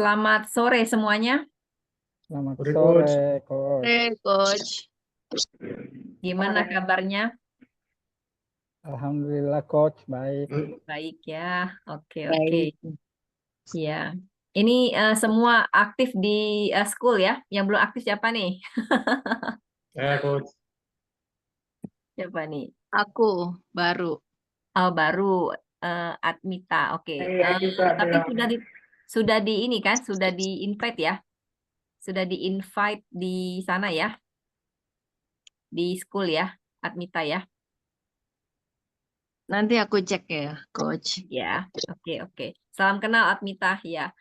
selamat sore semuanya. Selamat Sore, sore, Coach. Coach. Hey, Coach. Gimana kabarnya? Alhamdulillah, Coach. Baik. Baik ya. Oke. Baik. Ya. Ini semua aktif di school ya. Yang belum aktif siapa nih? Ya, Coach. Siapa nih? Aku baru. Oh, baru Admita. Oke. Admita, Tapi ya. sudah di ini kan? Sudah di invite ya? Sudah di invite di sana ya? Di school ya, Admita ya? Nanti aku cek ya, Coach. Ya. Oke. Salam kenal Admita ya.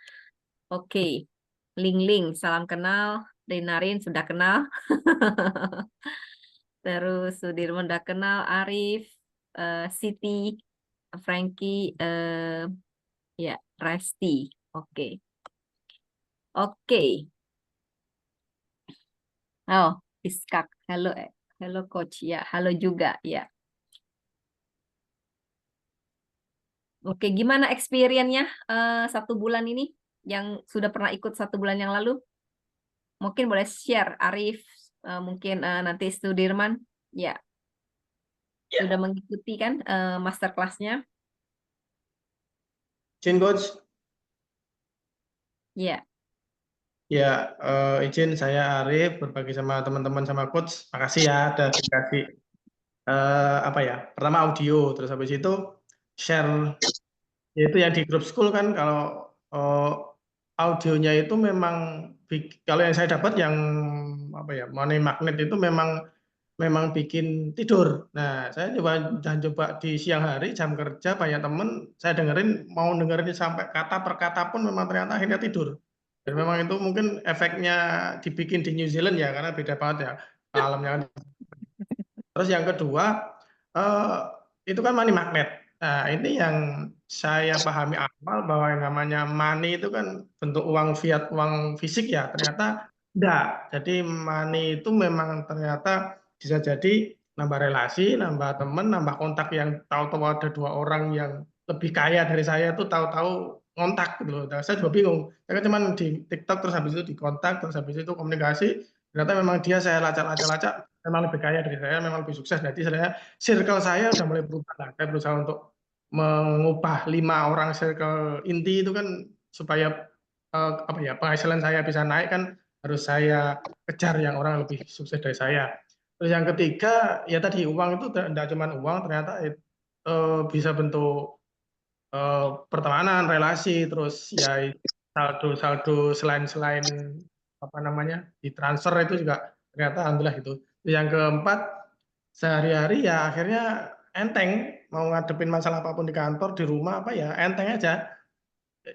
Oke. Ling, salam kenal. Rinarin sudah kenal. Terus Sudirman udah kenal. Arif, Siti, Frankie, ya Resti. Oke. Oh, Iskak. Halo Coach ya. Halo juga ya. Oke, gimana experience-nya 1 bulan ini? Yang sudah pernah ikut 1 bulan yang lalu? Mungkin boleh share, Arif, mungkin nanti Sudirman, ya sudah mengikuti kan master class-nya? Izin, Coach. Ya, Ya, izin saya Arif berbagi sama teman-teman sama Coach. Makasih ya udah dikasih pertama audio, terus habis itu share, yaitu yang di grup school kan kalau audionya itu memang kalau yang saya dapat yang money magnet itu memang bikin tidur. Nah, saya coba di siang hari jam kerja banyak temen saya mau dengerin sampai kata per kata pun memang ternyata akhirnya tidur. Dan memang itu mungkin efeknya dibikin di New Zealand ya karena beda banget ya alamnya. Terus yang kedua itu kan money magnet. Nah, ini yang saya pahami awal bahwa yang namanya money itu kan bentuk uang fiat, uang fisik ya. Ternyata enggak. Jadi money itu memang ternyata bisa jadi nambah relasi, nambah teman, nambah kontak yang tahu-tahu ada 2 orang yang lebih kaya dari saya itu tahu-tahu kontak gitu loh. Nah, saya juga bingung. Saya kan cuma di TikTok terus habis itu dikontak, terus habis itu komunikasi. Ternyata memang dia saya lacak-lacak memang lebih kaya dari saya, memang lebih sukses. Jadi circle saya udah mulai berubah lah. Saya berusaha untuk mengubah 5 orang circle inti itu kan supaya penghasilan saya bisa naik kan harus saya kejar yang orang lebih sukses dari saya. Terus yang ketiga ya tadi uang itu tidak cuma uang, ternyata bisa bentuk pertemanan, relasi, terus ya saldo selain ditransfer itu juga ternyata alhamdulillah gitu. Yang keempat, sehari-hari ya akhirnya enteng mau ngadepin masalah apapun di kantor, di rumah enteng aja.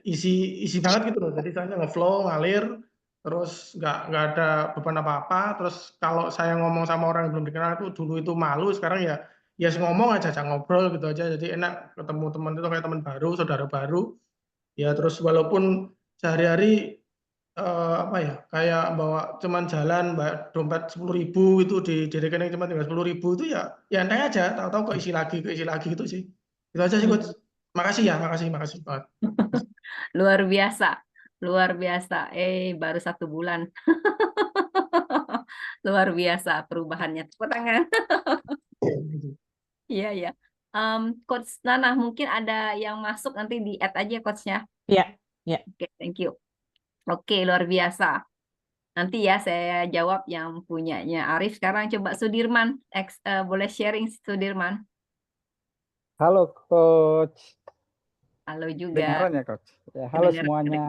Isi banget gitu loh. Jadi saya ngeflow, ngalir, terus nggak ada beban apa-apa. Terus kalau saya ngomong sama orang yang belum dikenal itu dulu itu malu, sekarang ya ngomong aja, ngobrol gitu aja. Jadi enak ketemu teman itu kayak teman baru, saudara baru. Ya terus walaupun sehari-hari kayak bawa cuman jalan dompet 10.000 itu di rekening cuma tinggal 10.000 itu ya enteng aja, tahu-tahu keisi lagi gitu sih. Itu aja sih, Coach. Makasih ya, makasih banget. luar biasa. Baru 1 bulan. Luar biasa perubahannya. Tepuk tangan. Iya. Coach Nana, mungkin ada yang masuk nanti di add aja coachnya. Ya. Oke, thank you. Oke, luar biasa. Nanti ya saya jawab yang punyanya Arif. Sekarang coba Sudirman. Boleh sharing Sudirman. Halo, Coach. Halo juga. Dengaran ya, Coach? Ya, halo Kedengaran. semuanya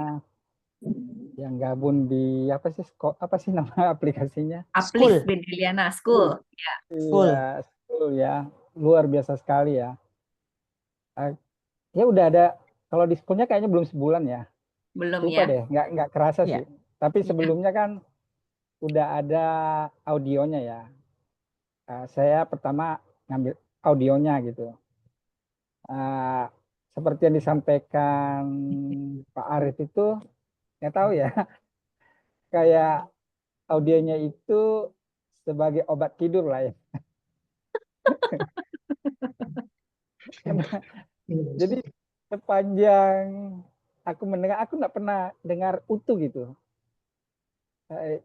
yang gabung di apa sih nama aplikasinya? Aplis Bedeliana School. Ya. Iya, school ya. Luar biasa sekali ya. Ya udah ada, kalau di schoolnya kayaknya belum sebulan ya. Belum Lupa ya. deh, nggak kerasa sih. Tapi sebelumnya kan udah ada audionya ya. Saya pertama ngambil audionya gitu. Seperti yang disampaikan Pak Arif itu, nggak tahu ya, kayak audionya itu sebagai obat tidur lah ya. Jadi sepanjang aku mendengar, aku nggak pernah dengar utuh gitu.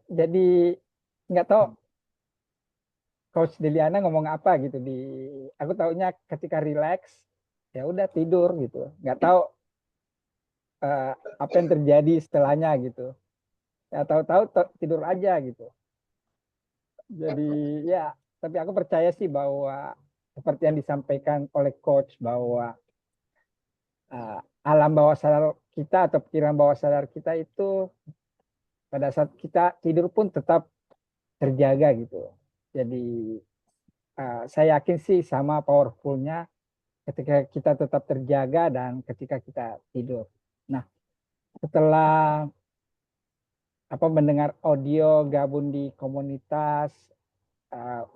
Jadi nggak tahu Coach Deliana ngomong apa gitu aku taunya ketika relax ya udah tidur gitu, nggak tahu apa yang terjadi setelahnya gitu. Ya tahu-tahu tidur aja gitu. Jadi ya, tapi aku percaya sih bahwa seperti yang disampaikan oleh coach bahwa alam bawah sadar kita atau pikiran bawah sadar kita itu pada saat kita tidur pun tetap terjaga gitu. Jadi saya yakin sih sama powerfulnya ketika kita tetap terjaga dan ketika kita tidur. Nah, setelah mendengar audio gabung di komunitas,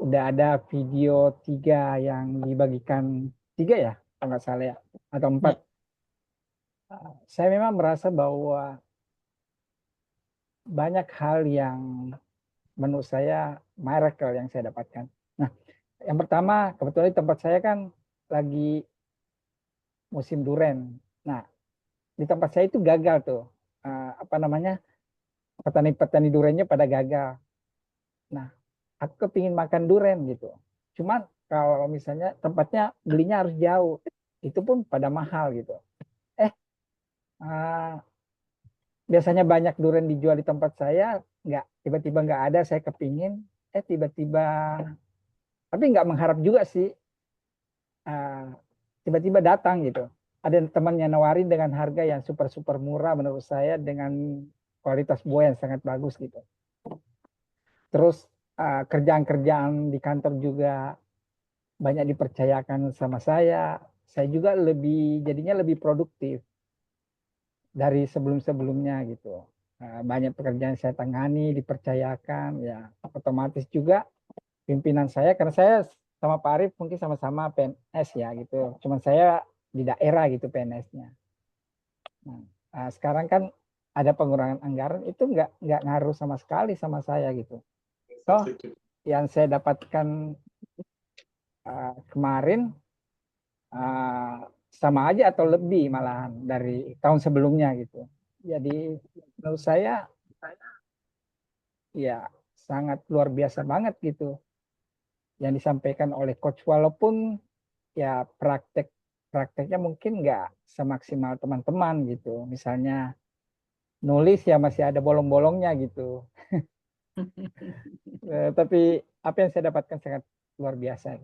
udah ada video 3 yang dibagikan, 3 ya kalau nggak salah ya, atau 4. Saya memang merasa bahwa banyak hal yang menurut saya miracle yang saya dapatkan. Nah, yang pertama kebetulan di tempat saya kan lagi musim duren. Nah, di tempat saya itu gagal tuh, petani-petani durennya pada gagal. Nah, aku kepingin makan duren gitu. Cuman kalau misalnya tempatnya belinya harus jauh, itu pun pada mahal gitu. Uh, biasanya banyak duren dijual di tempat saya, tiba-tiba nggak ada, saya kepingin, tiba-tiba, tapi nggak mengharap juga sih, tiba-tiba datang gitu. Ada temannya nawarin dengan harga yang super murah menurut saya dengan kualitas buah yang sangat bagus gitu. Terus kerjaan-kerjaan di kantor juga banyak dipercayakan sama saya. Saya juga jadinya lebih produktif dari sebelum-sebelumnya gitu. Banyak pekerjaan saya tangani, dipercayakan, ya otomatis juga pimpinan saya, karena saya sama Pak Arif mungkin sama-sama PNS ya gitu. Cuman saya di daerah gitu PNS-nya. Nah, sekarang kan ada pengurangan anggaran, itu nggak ngaruh sama sekali sama saya gitu. Toh yang saya dapatkan kemarin sama aja atau lebih malahan dari tahun sebelumnya gitu. Jadi menurut saya ya sangat luar biasa banget gitu yang disampaikan oleh coach, walaupun ya prakteknya mungkin nggak semaksimal teman-teman gitu. Misalnya nulis ya masih ada bolong-bolongnya gitu. Tapi apa yang saya dapatkan sangat luar biasa.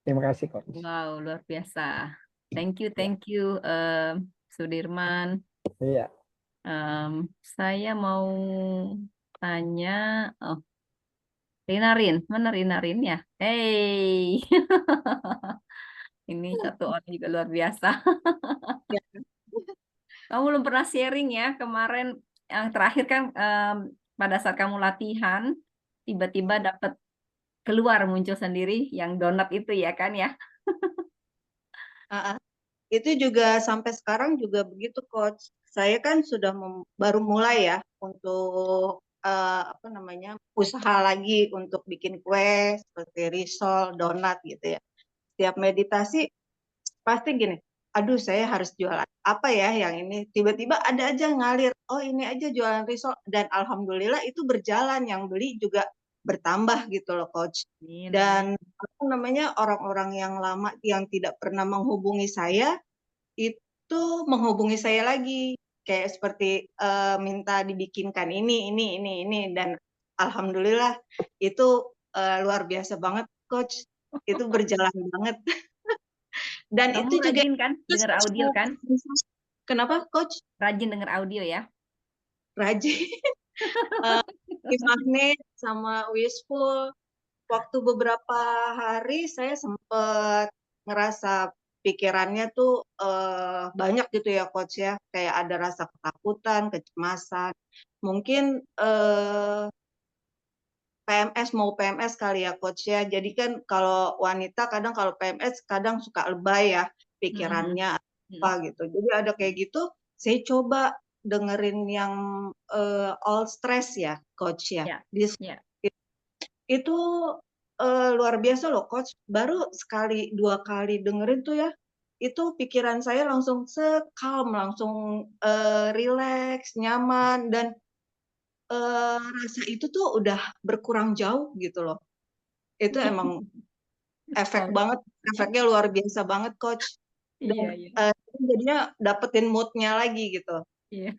Terima kasih coach. Wow, luar biasa. Thank you, Ya. Sudirman. Iya. Saya mau tanya, Rinarin, mana Rinarin ya? Hey, ini satu orang juga luar biasa. Kamu belum pernah sharing ya kemarin, yang terakhir kan pada saat kamu latihan tiba-tiba dapat keluar muncul sendiri yang donat itu ya kan ya? Itu juga sampai sekarang juga begitu coach. Saya kan sudah baru mulai ya untuk usaha lagi untuk bikin kue seperti risol, donat gitu ya. Setiap meditasi pasti gini, aduh saya harus jualan apa ya yang ini, tiba-tiba ada aja ngalir, oh ini aja jualan risol, dan alhamdulillah itu berjalan, yang beli juga bertambah gitu loh coach. Dan orang-orang yang lama yang tidak pernah menghubungi saya itu menghubungi saya lagi, kayak seperti minta dibikinkan ini, dan alhamdulillah itu luar biasa banget coach, itu berjalan banget. Dan Kamu itu juga rajin kan dengar audio kan? Kenapa coach? Rajin dengar audio ya? Rajin. Di magnet sama Wishful. Waktu beberapa hari saya sempat ngerasa pikirannya tuh banyak gitu ya coach ya, kayak ada rasa ketakutan, kecemasan. Mungkin mau PMS kali ya coach ya. Jadi kan kalau wanita kadang kalau PMS kadang suka lebay ya pikirannya apa gitu. Jadi ada kayak gitu, saya coba dengerin yang all stress ya coach ya. Itu luar biasa loh coach. Baru sekali 2 kali dengerin tuh ya, itu pikiran saya langsung calm, langsung rileks, nyaman, dan rasa itu tuh udah berkurang jauh gitu loh. Itu emang efek Oh, banget, efeknya luar biasa banget, Coach. iya, Dan iya, jadinya dapetin mood-nya lagi gitu. iya.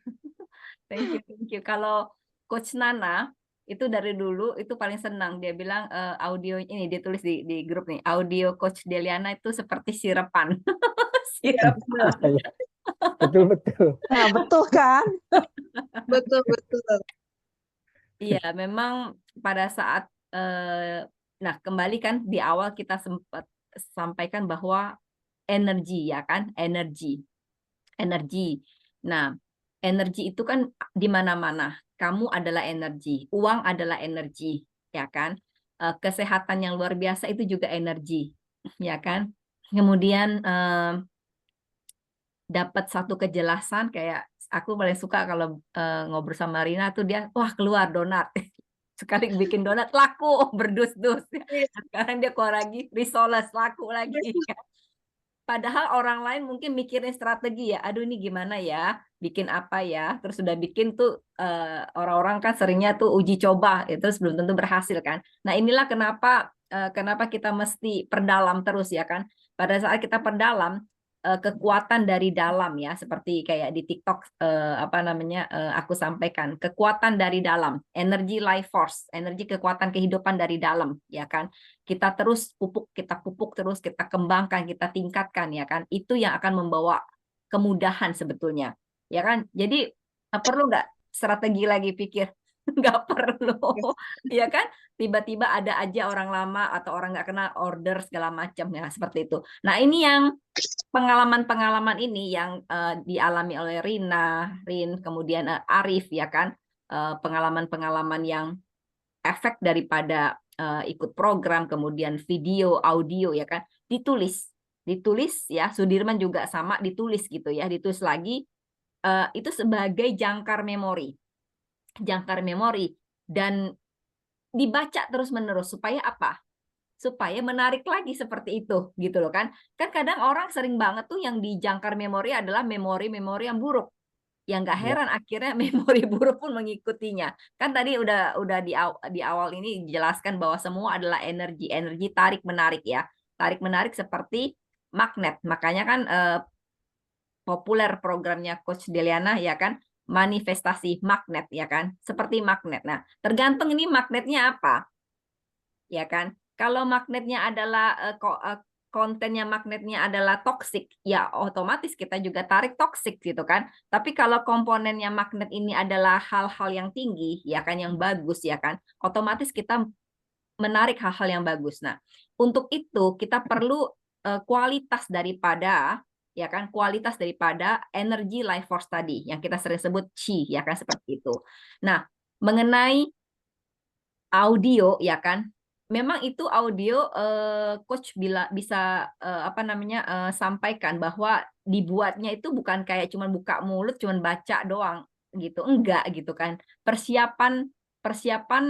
Thank you, thank you. Kalau Coach Nana itu dari dulu itu paling senang. Dia bilang audio ini dia tulis di grup nih. Audio Coach Deliana itu seperti sirapan. Iya, Sirap. benar. Iya, betul-betul. Nah, betul kan? Betul, betul. Iya, memang pada saat nah kembali kan di awal kita sempat sampaikan bahwa energi ya kan, energi. Nah, energi itu kan di mana-mana. Kamu adalah energi, uang adalah energi, ya kan? Kesehatan yang luar biasa itu juga energi, ya kan? Kemudian dapat satu kejelasan kayak aku paling suka kalau ngobrol sama Rina tuh dia wah keluar donat. Sekali bikin donat laku berdus-dus. Iya, Sekarang dia keluar lagi risoles laku lagi. Padahal orang lain mungkin mikirin strategi ya, aduh ini gimana ya, bikin apa ya, terus udah bikin tuh orang-orang kan seringnya tuh uji coba, itu belum tentu berhasil kan. Nah inilah kenapa kita mesti perdalam terus ya kan. Pada saat kita perdalam, kekuatan dari dalam ya, seperti kayak di TikTok apa namanya aku sampaikan, kekuatan dari dalam, energi life force, energi kekuatan kehidupan dari dalam ya kan. Kita terus kita pupuk terus, kita kembangkan, kita tingkatkan ya kan. Itu yang akan membawa kemudahan sebetulnya. Ya kan? Jadi perlu nggak strategi lagi pikir? Nggak perlu. Ya kan? Tiba-tiba ada aja orang lama atau orang nggak kenal order segala macam ya seperti itu. Nah, ini yang pengalaman-pengalaman ini yang dialami oleh Rin, kemudian Arif ya kan. Pengalaman-pengalaman yang efek daripada ikut program, kemudian video, audio ya kan, ditulis ya, Sudirman juga sama ditulis gitu ya, ditulis lagi itu sebagai jangkar memori, dan dibaca terus-menerus supaya apa? Supaya menarik lagi seperti itu gitu loh kan. Kan kadang orang sering banget tuh yang di jangkar memori adalah memori-memori yang buruk. Yang nggak Ya, heran akhirnya memori buruk pun mengikutinya. Kan tadi udah di awal ini dijelaskan bahwa semua adalah energi, energi tarik menarik ya. Tarik menarik seperti magnet. Makanya kan populer programnya Coach Deliana ya kan, manifestasi magnet ya kan, seperti magnet. Nah, tergantung ini magnetnya apa ya kan. Kalau magnetnya adalah kontennya magnetnya adalah toksik, ya otomatis kita juga tarik toksik gitu kan. Tapi kalau komponennya magnet ini adalah hal-hal yang tinggi, ya kan, yang bagus ya kan, otomatis kita menarik hal-hal yang bagus. Nah, untuk itu kita perlu kualitas daripada ya kan, kualitas daripada energi life force tadi yang kita sering sebut chi ya kan, seperti itu. Nah, mengenai audio ya kan, memang itu audio coach bisa apa namanya sampaikan bahwa dibuatnya itu bukan kayak cuman buka mulut cuman baca doang gitu, enggak gitu kan. Persiapan persiapan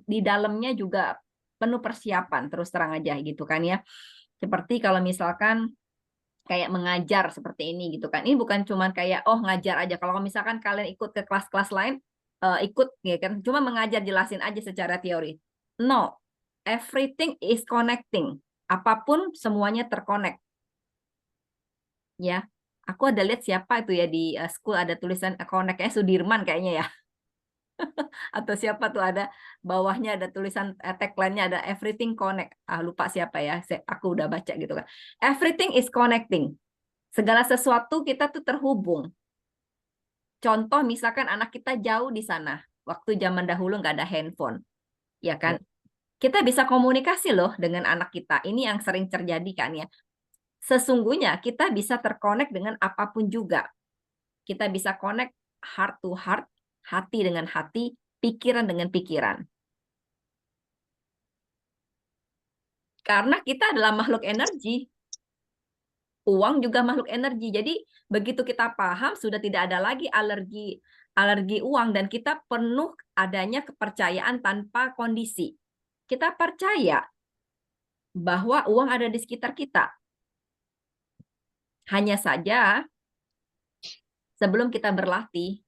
di dalamnya juga penuh persiapan, terus terang aja gitu kan ya. Seperti kalau misalkan kayak mengajar seperti ini gitu kan. Ini bukan cuman kayak oh ngajar aja. Kalau misalkan kalian ikut ke kelas-kelas lain ikut ya kan, cuma mengajar jelasin aja secara teori. No, everything is connecting. Apapun semuanya terkonek. Ya. Aku ada lihat siapa itu ya di school ada tulisan connect kayak Sudirman kayaknya ya. Atau siapa tuh ada bawahnya ada tulisan tagline-nya ada everything connect. Ah lupa siapa ya. Aku udah baca gitu kan. Everything is connecting. Segala sesuatu kita tuh terhubung. Contoh misalkan anak kita jauh di sana. Waktu zaman dahulu nggak ada handphone. Ya kan? Kita bisa komunikasi loh dengan anak kita. Ini yang sering terjadi kan ya. Sesungguhnya kita bisa terkonek dengan apapun juga. Kita bisa connect heart to heart, hati dengan hati, pikiran dengan pikiran. Karena kita adalah makhluk energi. Uang juga makhluk energi. Jadi begitu kita paham sudah tidak ada lagi alergi uang dan kita penuh adanya kepercayaan tanpa kondisi. Kita percaya bahwa uang ada di sekitar kita. Hanya saja sebelum kita berlatih,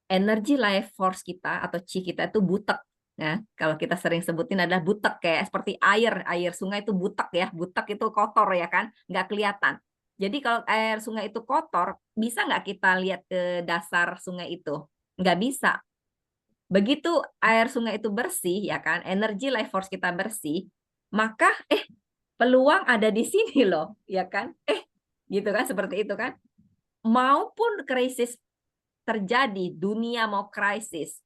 energi life force kita atau chi kita itu butek. Nah, kalau kita sering sebutin adalah butek, kayak seperti air sungai itu butek ya, butek itu kotor ya kan, nggak kelihatan. Jadi kalau air sungai itu kotor, bisa nggak kita lihat ke dasar sungai itu? Nggak bisa. Begitu air sungai itu bersih ya kan, energi life force kita bersih, maka peluang ada di sini loh, ya kan? Gitu kan, seperti itu kan. Maupun krisis terjadi, dunia mau krisis,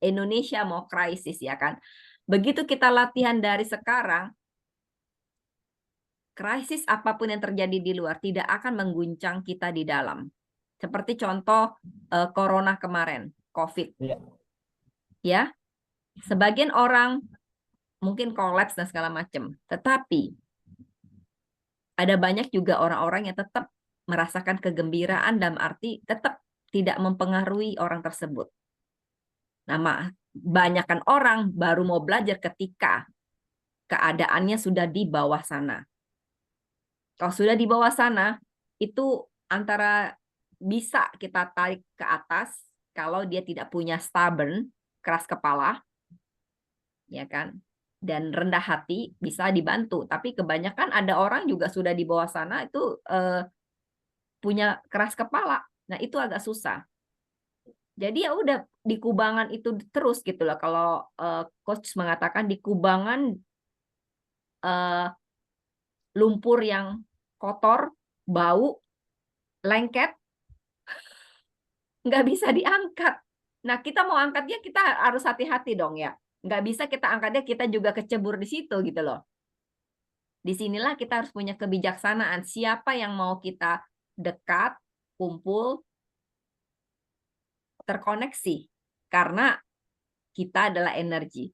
Indonesia mau krisis ya kan. Begitu kita latihan dari sekarang, krisis apapun yang terjadi di luar tidak akan mengguncang kita di dalam. Seperti contoh corona kemarin, COVID. Iya. Ya. Sebagian orang mungkin kolaps dan segala macam, tetapi ada banyak juga orang-orang yang tetap merasakan kegembiraan dalam arti tetap tidak mempengaruhi orang tersebut. Nah, banyakkan orang baru mau belajar ketika keadaannya sudah di bawah sana. Kalau sudah di bawah sana, itu antara bisa kita tarik ke atas kalau dia tidak punya stubborn, keras kepala, ya kan, dan rendah hati, bisa dibantu. Tapi kebanyakan ada orang juga sudah di bawah sana itu punya keras kepala. Nah, itu agak susah. Jadi ya udah di kubangan itu terus gitu loh. Kalau coach mengatakan di kubangan lumpur yang kotor, bau, lengket, nggak bisa diangkat. Nah, kita mau angkatnya kita harus hati-hati dong ya. Nggak bisa kita angkatnya kita juga kecebur di situ gitu loh. Disinilah kita harus punya kebijaksanaan. Siapa yang mau kita dekat, kumpul, terkoneksi. Karena kita adalah energi.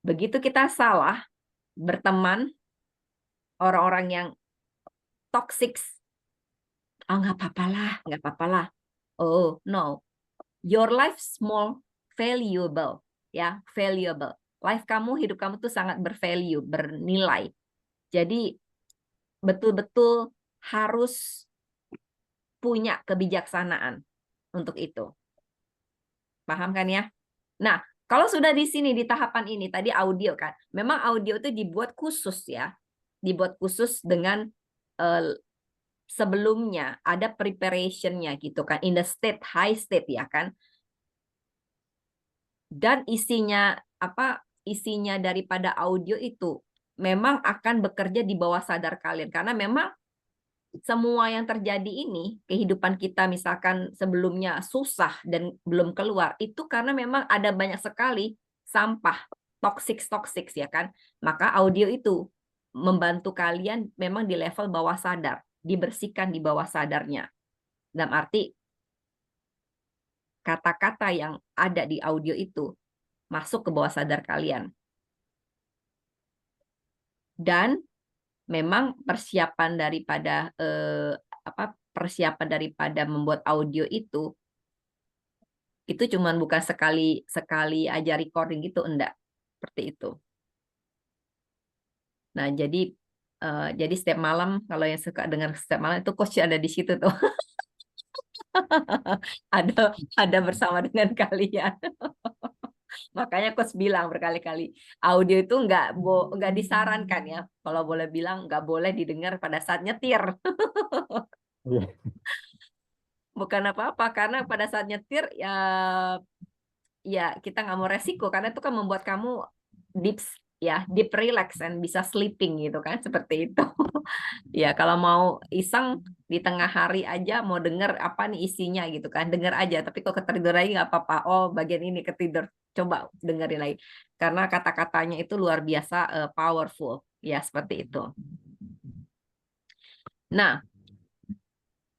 Begitu kita salah, berteman, orang-orang yang toxic, oh nggak apa-apa lah, nggak apa-apa lah. Oh no, your life small, valuable, ya valuable. Life kamu, hidup kamu tuh sangat bervalue, bernilai. Jadi betul-betul harus punya kebijaksanaan untuk itu. Paham kan ya? Nah, kalau sudah di sini di tahapan ini tadi audio kan, memang audio itu dibuat khusus ya, dibuat khusus dengan sebelumnya ada preparation-nya gitu kan, in the state high state ya kan, dan isinya apa? Isinya daripada audio itu memang akan bekerja di bawah sadar kalian karena memang semua yang terjadi ini, kehidupan kita misalkan sebelumnya susah dan belum keluar, itu karena memang ada banyak sekali sampah, toxic ya kan. Maka audio itu membantu kalian memang di level bawah sadar, dibersihkan di bawah sadarnya. Dalam arti, kata-kata yang ada di audio itu masuk ke bawah sadar kalian. Dan memang persiapan daripada membuat audio itu cuman bukan sekali aja recording gitu, enggak seperti itu. Nah, jadi setiap malam kalau yang suka dengar setiap malam itu coach ada di situ tuh. ada bersama dengan kalian. Makanya coach bilang berkali-kali, audio itu nggak disarankan ya. Kalau boleh bilang nggak boleh didengar pada saat nyetir. Bukan apa-apa, karena pada saat nyetir ya kita nggak mau resiko karena itu kan membuat kamu deep relax dan bisa sleeping gitu kan, seperti itu. Ya kalau mau iseng di tengah hari aja mau denger apa nih isinya gitu kan, denger aja. Tapi kalau ketidur lagi nggak apa-apa. Oh bagian ini ketidur, coba dengerin lagi karena kata-katanya itu luar biasa powerful ya, seperti itu. Nah,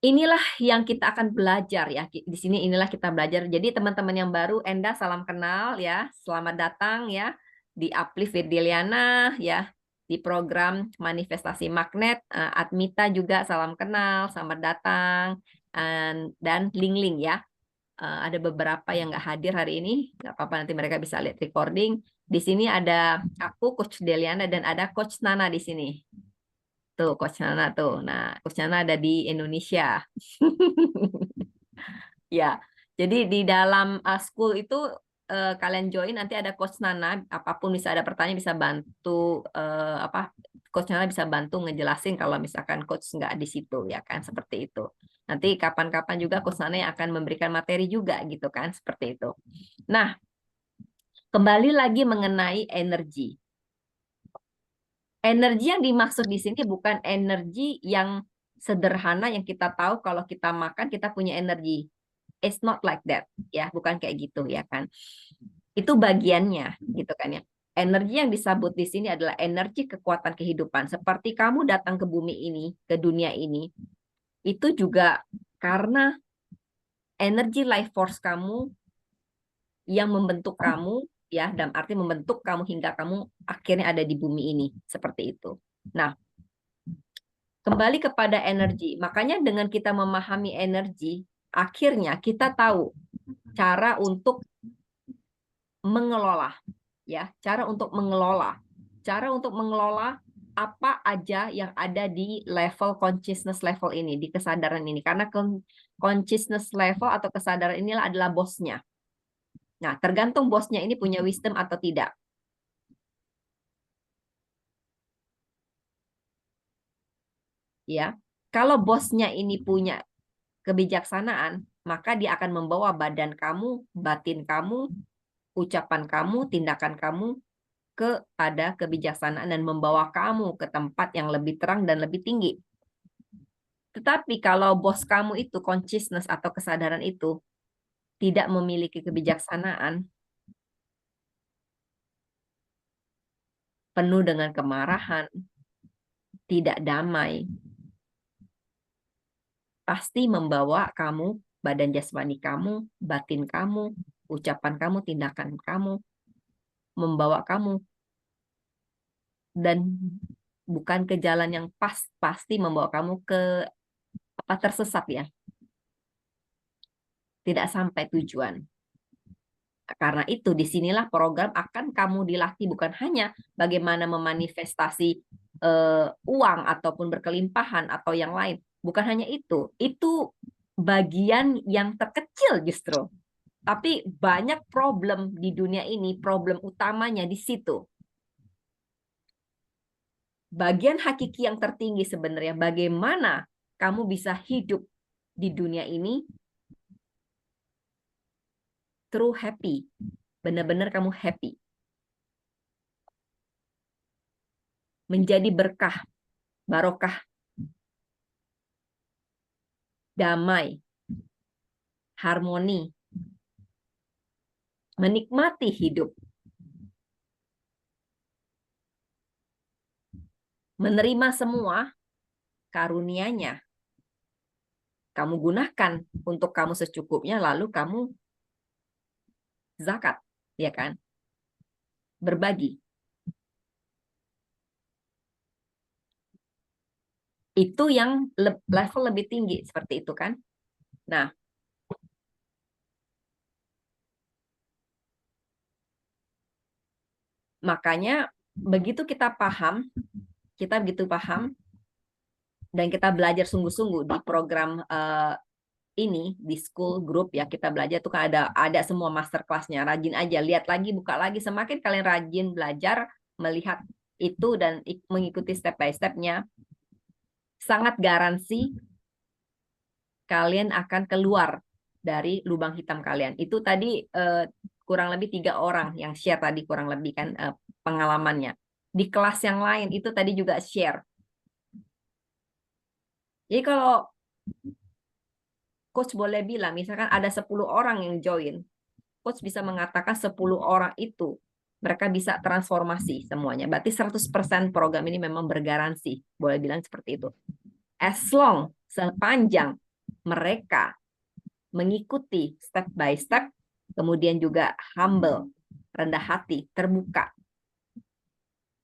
inilah yang kita akan belajar ya. Di sini inilah kita belajar. Jadi teman-teman yang baru, Enda salam kenal ya. Selamat datang ya di Uplift Deliana ya, di program manifestasi magnet. Admita juga salam kenal, selamat datang. Dan Ling ya. Ada beberapa yang nggak hadir hari ini, nggak apa-apa, nanti mereka bisa lihat recording. Di sini ada aku, Coach Deliana, dan ada Coach Nana di sini. Tuh, Coach Nana tuh. Nah, Coach Nana ada di Indonesia. Ya, jadi di dalam school itu kalian join nanti ada Coach Nana, apapun bisa ada pertanyaan bisa bantu Coach Nana bisa bantu ngejelasin kalau misalkan Coach nggak di situ ya kan seperti itu. Nanti kapan-kapan juga Coach Nana yang akan memberikan materi juga gitu kan seperti itu. Nah, kembali lagi mengenai energi. Energi yang dimaksud di sini bukan energi yang sederhana yang kita tahu kalau kita makan kita punya energi. It's not like that, ya, bukan kayak gitu ya kan. Itu bagiannya gitu kan ya. Energi yang disebut di sini adalah energi kekuatan kehidupan. Seperti kamu datang ke bumi ini, ke dunia ini, itu juga karena energi life force kamu yang membentuk kamu ya, dalam arti membentuk kamu hingga kamu akhirnya ada di bumi ini seperti itu. Nah, kembali kepada energi. Makanya dengan kita memahami energi, akhirnya kita tahu cara untuk mengelola ya, cara untuk mengelola apa aja yang ada di level consciousness level ini, di kesadaran ini. Karena consciousness level atau kesadaran inilah adalah bosnya. Nah, tergantung bosnya ini punya wisdom atau tidak. Ya, kalau bosnya ini punya kebijaksanaan, maka dia akan membawa badan kamu, batin kamu, ucapan kamu, tindakan kamu kepada kebijaksanaan dan membawa kamu ke tempat yang lebih terang dan lebih tinggi. Tetapi kalau bos kamu itu consciousness atau kesadaran itu tidak memiliki kebijaksanaan, penuh dengan kemarahan, tidak damai, pasti membawa kamu, badan jasmani kamu, batin kamu, ucapan kamu, tindakan kamu, membawa kamu dan bukan ke jalan yang pasti membawa kamu ke tersesat ya. Tidak sampai tujuan. Karena itu disinilah program akan kamu dilatih bukan hanya bagaimana memanifestasi uang ataupun berkelimpahan atau yang lain. Bukan hanya itu bagian yang terkecil justru. Tapi banyak problem di dunia ini, problem utamanya di situ. Bagian hakiki yang tertinggi sebenarnya bagaimana kamu bisa hidup di dunia ini true happy. Benar-benar kamu happy. Menjadi berkah, barokah, damai, harmoni, menikmati hidup, menerima semua karunia-Nya. Kamu gunakan untuk kamu secukupnya, lalu kamu zakat, ya kan? Berbagi. Itu yang level lebih tinggi, seperti itu kan? Nah, makanya begitu kita paham dan kita belajar sungguh-sungguh di program ini di school group ya, kita belajar tuh kan ada semua master kelasnya. Rajin aja, lihat lagi, buka lagi. Semakin kalian rajin belajar, melihat itu dan mengikuti step by step-nya, sangat garansi kalian akan keluar dari lubang hitam kalian. Itu tadi kurang lebih 3 orang yang share tadi kurang lebih kan pengalamannya. Di kelas yang lain itu tadi juga share. Jadi kalau coach boleh bilang, misalkan ada 10 orang yang join, coach bisa mengatakan 10 orang itu mereka bisa transformasi semuanya. Berarti 100% program ini memang bergaransi. Boleh bilang seperti itu. As long, sepanjang mereka mengikuti step by step, kemudian juga humble, rendah hati, terbuka,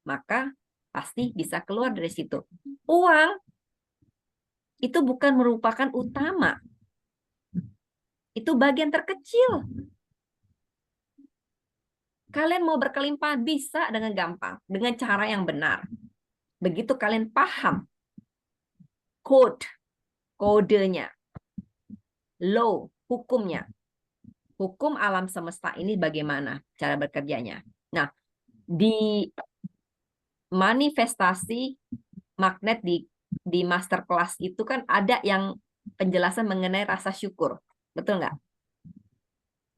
maka pasti bisa keluar dari situ. Uang itu bukan merupakan utama. Itu bagian terkecil. Kalian mau berkelimpahan bisa dengan gampang, dengan cara yang benar. Begitu kalian paham kodenya. Law, hukumnya. Hukum alam semesta ini bagaimana cara bekerjanya. Nah, di manifestasi magnet di masterclass itu kan ada yang penjelasan mengenai rasa syukur. Betul nggak?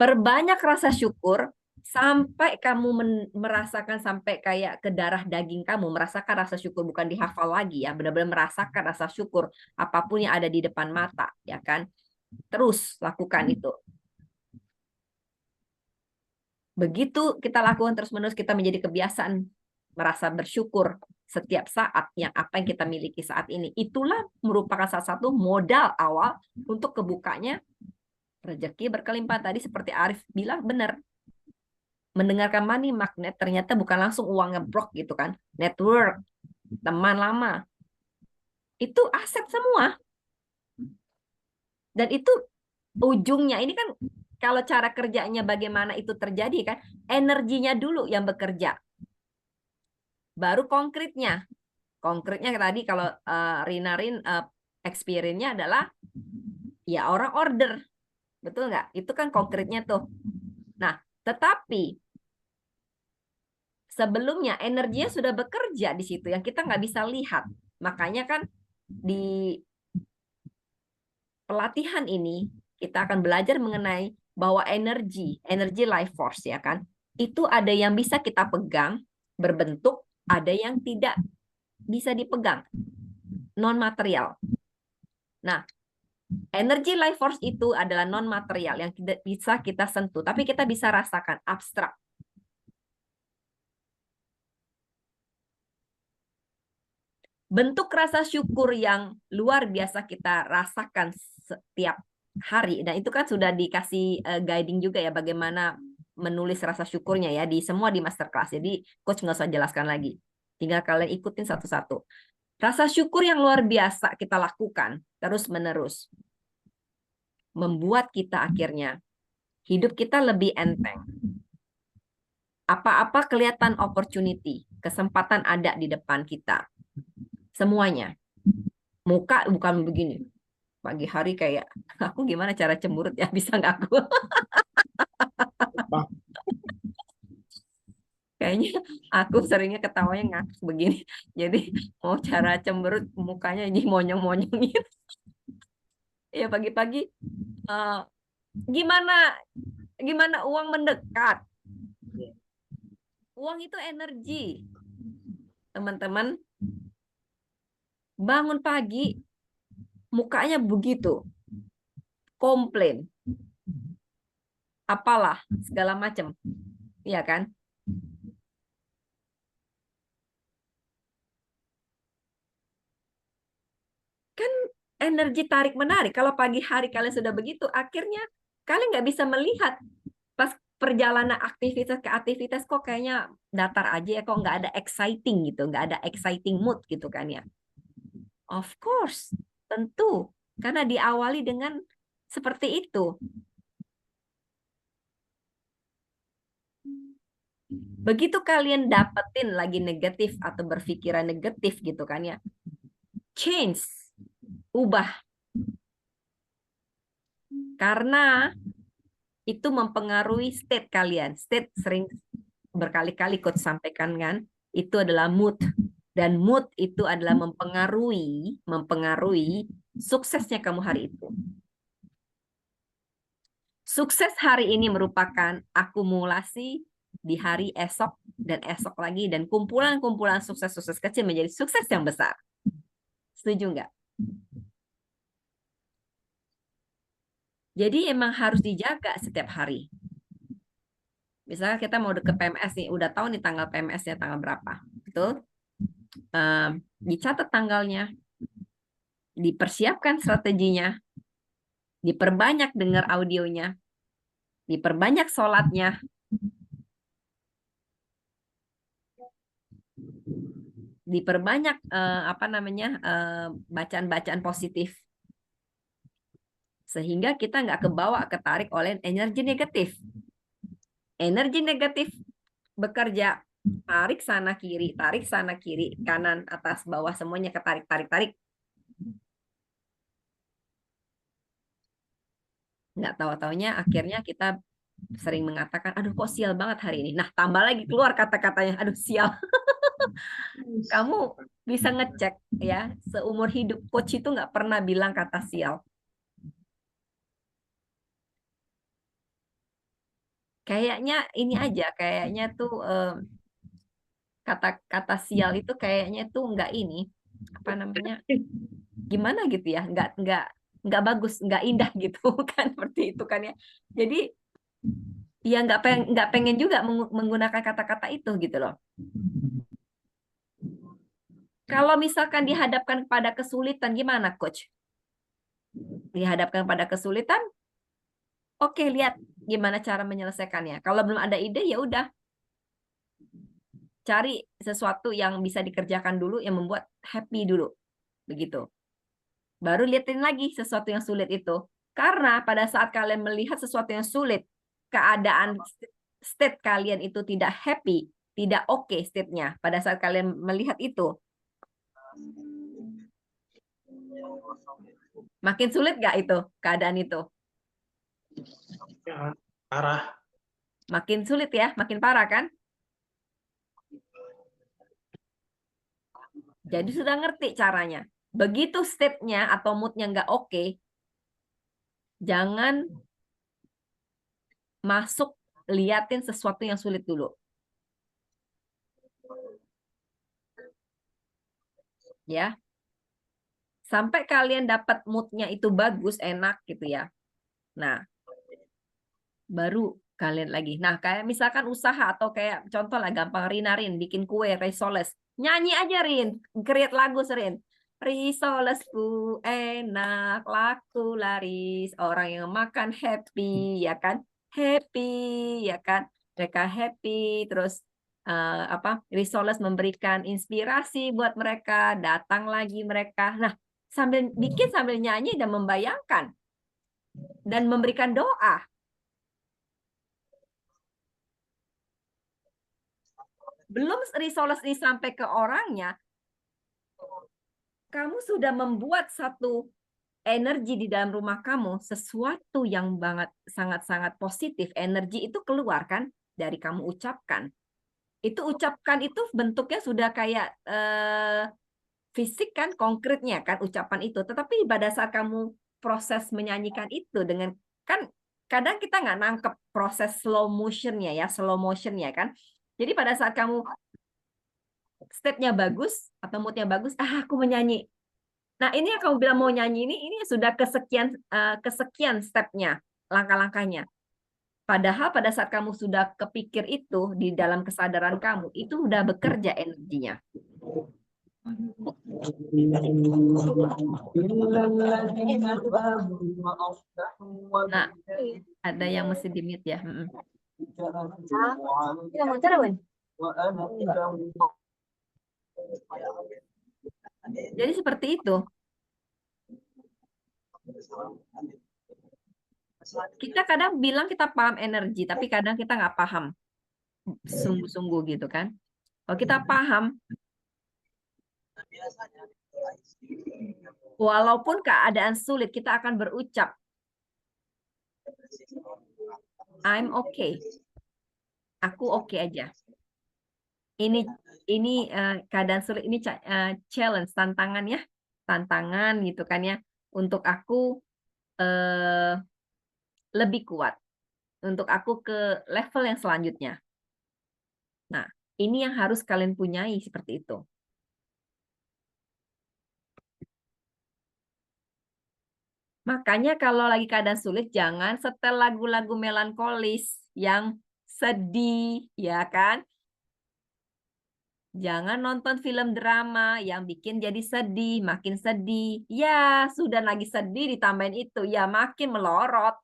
Perbanyak rasa syukur sampai kamu merasakan sampai kayak ke darah daging kamu, merasakan rasa syukur, bukan dihafal lagi ya, benar-benar merasakan rasa syukur apapun yang ada di depan mata, ya kan? Terus lakukan itu. Begitu kita lakukan terus-menerus, kita menjadi kebiasaan merasa bersyukur setiap saat yang apa yang kita miliki saat ini. Itulah merupakan salah satu modal awal untuk kebukanya rezeki berkelimpahan. Tadi seperti Arif bilang benar. Mendengarkan money magnet ternyata bukan langsung uang ngeblok gitu kan. Network, teman lama. Itu aset semua. Dan itu ujungnya ini kan kalau cara kerjanya bagaimana itu terjadi kan, energinya dulu yang bekerja. Baru konkretnya. Konkretnya tadi kalau Rinarin experience-nya adalah ya orang order. Betul nggak? Itu kan konkretnya tuh. Nah, tetapi sebelumnya energinya sudah bekerja di situ yang kita nggak bisa lihat. Makanya kan di pelatihan ini kita akan belajar mengenai bahwa energi life force ya kan, itu ada yang bisa kita pegang berbentuk, ada yang tidak bisa dipegang, non material. Nah, energi life force itu adalah non material yang tidak bisa kita sentuh, tapi kita bisa rasakan, abstrak. Bentuk rasa syukur yang luar biasa kita rasakan setiap hari. Dan itu kan sudah dikasih guiding juga ya bagaimana menulis rasa syukurnya ya di semua di masterclass. Jadi coach nggak usah jelaskan lagi. Tinggal kalian ikutin satu-satu. Rasa syukur yang luar biasa kita lakukan terus-menerus membuat kita akhirnya hidup kita lebih enteng. Apa-apa kelihatan opportunity, kesempatan ada di depan kita. Semuanya. Muka bukan begini. Pagi hari kayak, aku gimana cara cemberut ya? Bisa nggak aku? Kayaknya aku seringnya ketawanya ngakak begini. Jadi mau cara cemberut mukanya jadi monyong-monyong gitu. Ya pagi-pagi gimana uang mendekat? Uang itu energi. Teman-teman, bangun pagi mukanya begitu. Komplain. Apalah segala macam. Iya kan? Kan energi tarik menarik. Kalau pagi hari kalian sudah begitu, akhirnya kalian nggak bisa melihat pas perjalanan aktivitas ke aktivitas kok kayaknya datar aja ya, kok nggak ada exciting gitu, nggak ada exciting mood gitu kan ya. Of course, tentu karena diawali dengan seperti itu. Begitu kalian dapetin lagi negatif atau berpikiran negatif gitu kan ya, change, ubah. Karena itu mempengaruhi state kalian. State sering berkali-kali coach sampaikan kan, itu adalah mood. Dan mood itu adalah mempengaruhi suksesnya kamu hari itu. Sukses hari ini merupakan akumulasi di hari esok dan esok lagi, dan kumpulan-kumpulan sukses-sukses kecil menjadi sukses yang besar. Setuju nggak? Jadi emang harus dijaga setiap hari. Misalnya kita mau deket PMS nih, udah tahu nih tanggal PMS-nya tanggal berapa. Betul? Dicatat tanggalnya, dipersiapkan strateginya, diperbanyak dengar audionya, diperbanyak sholatnya, diperbanyak bacaan-bacaan positif, sehingga kita nggak kebawa ketarik oleh energi negatif. Energi negatif bekerja, tarik sana kiri, kanan, atas, bawah, semuanya ketarik, tarik. Nggak tahu-taunya akhirnya kita sering mengatakan, aduh kok sial banget hari ini. Nah, tambah lagi keluar kata-katanya, aduh sial. Kamu bisa ngecek ya, seumur hidup coach itu nggak pernah bilang kata sial. Kayaknya ini aja, kayaknya tuh kata-kata sial itu kayaknya tuh nggak ini, apa namanya, gimana gitu ya, nggak bagus, nggak indah gitu kan, seperti itu kan ya. Jadi ya nggak pengen juga menggunakan kata-kata itu gitu loh. Kalau misalkan dihadapkan pada kesulitan, gimana coach? Dihadapkan pada kesulitan, oke, lihat gimana cara menyelesaikannya. Kalau belum ada ide, ya udah cari sesuatu yang bisa dikerjakan dulu, yang membuat happy dulu, begitu. Baru lihatin lagi sesuatu yang sulit itu. Karena pada saat kalian melihat sesuatu yang sulit, keadaan state kalian itu tidak happy, tidak oke state-nya. Pada saat kalian melihat itu, makin sulit nggak itu keadaan itu? Ya, parah. Makin sulit ya, makin parah kan? Jadi sudah ngerti caranya. Begitu state-nya atau mood-nya nggak oke, jangan masuk liatin sesuatu yang sulit dulu. Ya. Sampai kalian dapat mood-nya itu bagus, enak gitu ya. Nah, baru kalian lagi. Nah, kayak misalkan usaha atau kayak contoh lah gampang Rin, bikin kue, risoles. Nyanyi aja Rin, create lagu Rin. Risolesku enak, laku laris, orang yang makan happy, ya kan? Happy, ya kan? Mereka happy, terus risoles memberikan inspirasi buat mereka, datang lagi mereka. Nah, sambil bikin, sambil nyanyi dan membayangkan dan memberikan doa. Belum risoles ini sampai ke orangnya, kamu sudah membuat satu energi di dalam rumah kamu, sesuatu yang sangat-sangat positif. Energi itu keluar kan dari kamu ucapkan. Itu ucapkan itu bentuknya sudah kayak fisik kan, konkretnya kan ucapan itu. Tetapi pada saat kamu proses menyanyikan itu dengan, kan kadang kita nggak nangkep proses slow motionnya ya, kan. Jadi pada saat kamu stepnya bagus atau moodnya bagus, aku menyanyi. Nah, ini yang kamu bilang mau nyanyi ini sudah kesekian stepnya, langkah-langkahnya. Padahal pada saat kamu sudah kepikir itu di dalam kesadaran kamu, itu udah bekerja energinya. Nah, ada yang mesti di-mute ya. Jadi seperti itu. Kita kadang bilang kita paham energi, tapi kadang kita nggak paham sungguh-sungguh gitu kan. Kalau kita paham, walaupun keadaan sulit, kita akan berucap, I'm okay. Aku oke aja. Ini keadaan sulit, ini challenge, tantangan ya. Tantangan gitu kan ya. Untuk aku lebih kuat. Untuk aku ke level yang selanjutnya. Nah, ini yang harus kalian punyai seperti itu. Makanya kalau lagi keadaan sulit, jangan setel lagu-lagu melankolis yang sedih, ya kan? Jangan nonton film drama yang bikin jadi sedih, makin sedih. Ya, sudah lagi sedih ditambahin itu, ya makin melorot.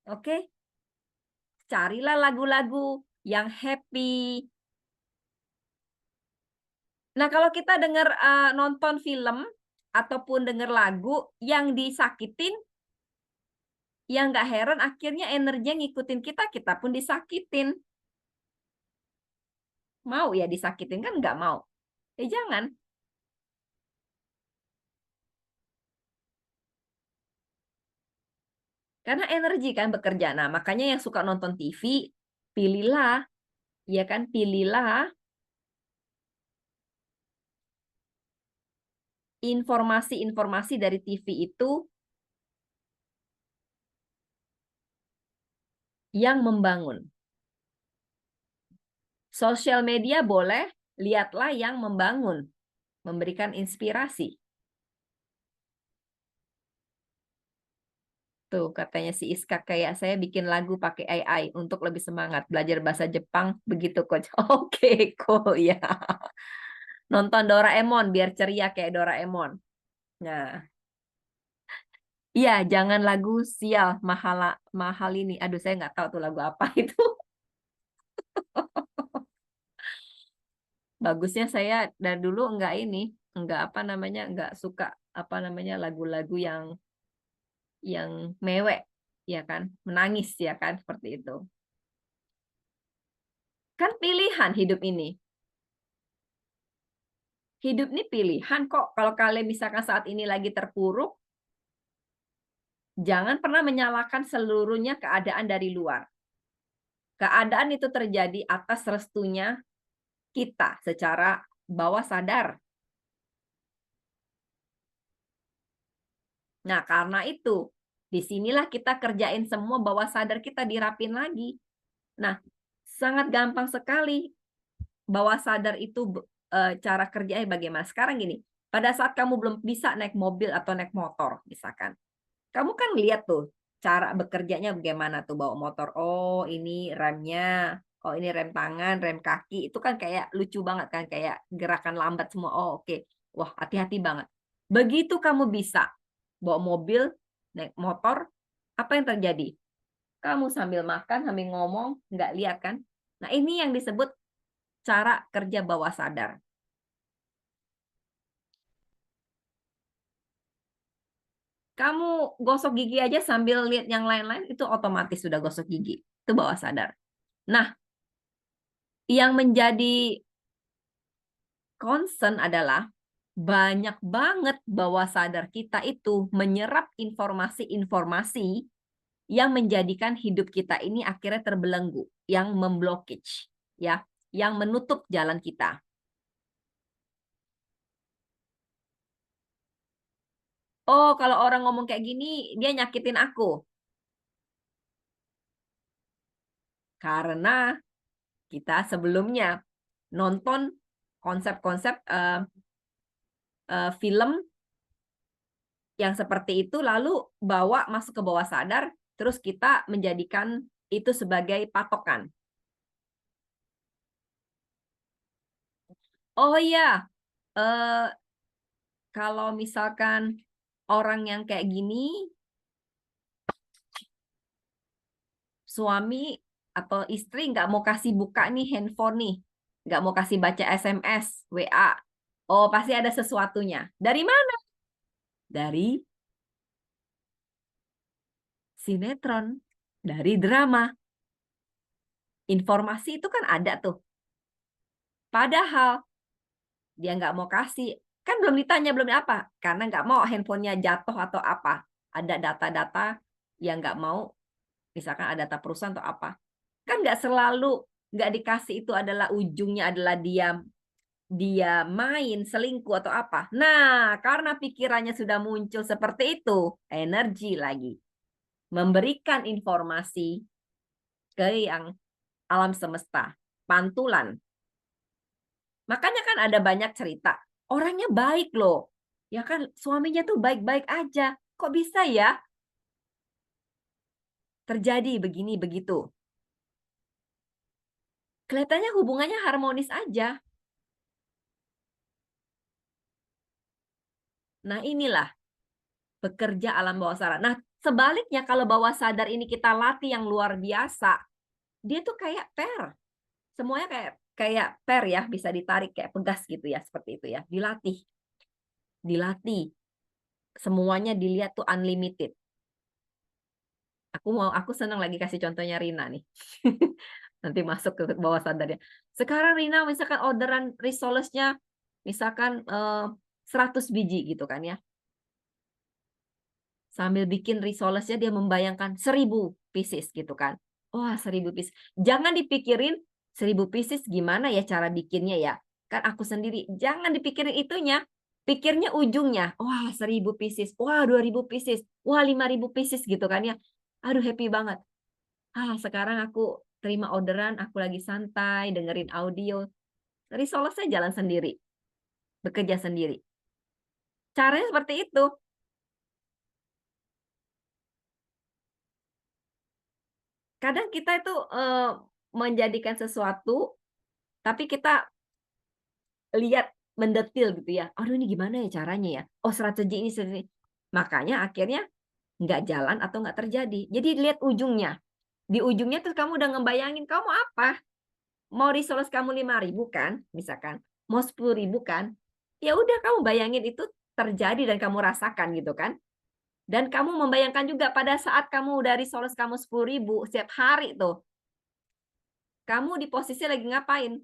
Oke? Carilah lagu-lagu yang happy. Nah, kalau kita dengar nonton film ataupun dengar lagu yang disakitin, ya nggak heran akhirnya energinya ngikutin kita, kita pun disakitin. Mau ya disakitin kan nggak mau. Jangan. Karena energi kan bekerja. Nah, makanya yang suka nonton TV, pilihlah, ya kan, pilihlah informasi-informasi dari TV itu yang membangun. Sosial media boleh, lihatlah yang membangun, memberikan inspirasi. Tuh, katanya si Iska, kayak saya bikin lagu pakai AI untuk lebih semangat. Belajar bahasa Jepang, begitu, Coach. Oke, kok ya. Nonton Doraemon, biar ceria kayak Doraemon. Nah, iya, jangan lagu sial, mahal ini. Aduh, saya nggak tahu tuh lagu apa itu. Bagusnya saya dari dulu nggak nggak apa namanya, nggak suka apa namanya lagu-lagu yang mewek, ya kan, menangis, ya kan, seperti itu. Kan pilihan hidup ini. Hidup ini pilihan kok. Kalau kalian misalkan saat ini lagi terpuruk, jangan pernah menyalahkan seluruhnya keadaan dari luar. Keadaan itu terjadi atas restunya kita secara bawah sadar. Nah, karena itu, disinilah kita kerjain semua bawah sadar kita dirapin lagi. Nah, sangat gampang sekali bawah sadar itu cara kerjanya bagaimana. Sekarang gini, pada saat kamu belum bisa naik mobil atau naik motor, misalkan, kamu kan lihat tuh cara bekerjanya bagaimana tuh bawa motor. Oh, ini remnya. Oh, ini rem tangan, rem kaki. Itu kan kayak lucu banget kan, kayak gerakan lambat semua. Oh, oke. Wah, hati-hati banget. Begitu kamu bisa bawa mobil, naik motor, apa yang terjadi? Kamu sambil makan, sambil ngomong, nggak lihat kan? Nah, ini yang disebut cara kerja bawah sadar. Kamu gosok gigi aja sambil lihat yang lain-lain, itu otomatis sudah gosok gigi. Itu bawah sadar. Nah, yang menjadi concern adalah banyak banget bawah sadar kita itu menyerap informasi-informasi yang menjadikan hidup kita ini akhirnya terbelenggu, yang memblokage, ya, yang menutup jalan kita. Oh, kalau orang ngomong kayak gini, dia nyakitin aku. Karena kita sebelumnya nonton konsep-konsep film yang seperti itu, lalu bawa masuk ke bawah sadar, terus kita menjadikan itu sebagai patokan. Oh iya, kalau misalkan orang yang kayak gini, suami atau istri nggak mau kasih buka nih handphone nih, nggak mau kasih baca SMS, WA, oh pasti ada sesuatunya. Dari mana? Dari sinetron, dari drama. Informasi itu kan ada tuh. Padahal dia nggak mau kasih. Kan belum ditanya, belum apa. Karena nggak mau handphonenya jatuh atau apa. Ada data-data yang nggak mau, misalkan ada data perusahaan atau apa. Kan nggak selalu nggak dikasih itu adalah ujungnya adalah dia main, selingkuh atau apa. Nah, karena pikirannya sudah muncul seperti itu, energi lagi. Memberikan informasi ke yang alam semesta. Pantulan. Makanya kan ada banyak cerita. Orangnya baik loh. Ya kan, suaminya tuh baik-baik aja. Kok bisa ya terjadi begini begitu? Kelihatannya hubungannya harmonis aja. Nah, inilah bekerja alam bawah sadar. Nah, sebaliknya kalau bawah sadar ini kita latih yang luar biasa, dia tuh kayak per. Semuanya kayak per ya, bisa ditarik kayak pegas gitu ya, seperti itu ya. Dilatih. Dilatih. Semuanya dilihat tuh unlimited. Aku senang lagi kasih contohnya Rina nih. Nanti masuk ke bawah sadarnya. Sekarang Rina misalkan orderan risolesnya misalkan 100 biji gitu kan ya. Sambil bikin risolesnya dia membayangkan 1000 pieces gitu kan. Wah, 1000 pieces. Jangan dipikirin 1000 pieces gimana ya cara bikinnya ya. Kan aku sendiri. Jangan dipikirin itunya. Pikirnya ujungnya. Wah, 1000 pieces. Wah, 2000 pieces. Wah, 5000 pieces gitu kan ya. Aduh, happy banget. Sekarang aku terima orderan, aku lagi santai, dengerin audio. Risolesnya jalan sendiri. Bekerja sendiri. Caranya seperti itu. Kadang kita itu menjadikan sesuatu, tapi kita lihat mendetil gitu ya. Aduh ini gimana ya caranya ya? Oh strategi ini. Makanya akhirnya nggak jalan atau nggak terjadi. Jadi lihat ujungnya. Di ujungnya tuh kamu udah ngebayangin kamu apa? Mau resource kamu 5.000 kan, misalkan. Mau 10.000 kan? Ya udah kamu bayangin itu terjadi dan kamu rasakan gitu kan. Dan kamu membayangkan juga pada saat kamu udah resource kamu 10.000 setiap hari tuh. Kamu di posisi lagi ngapain?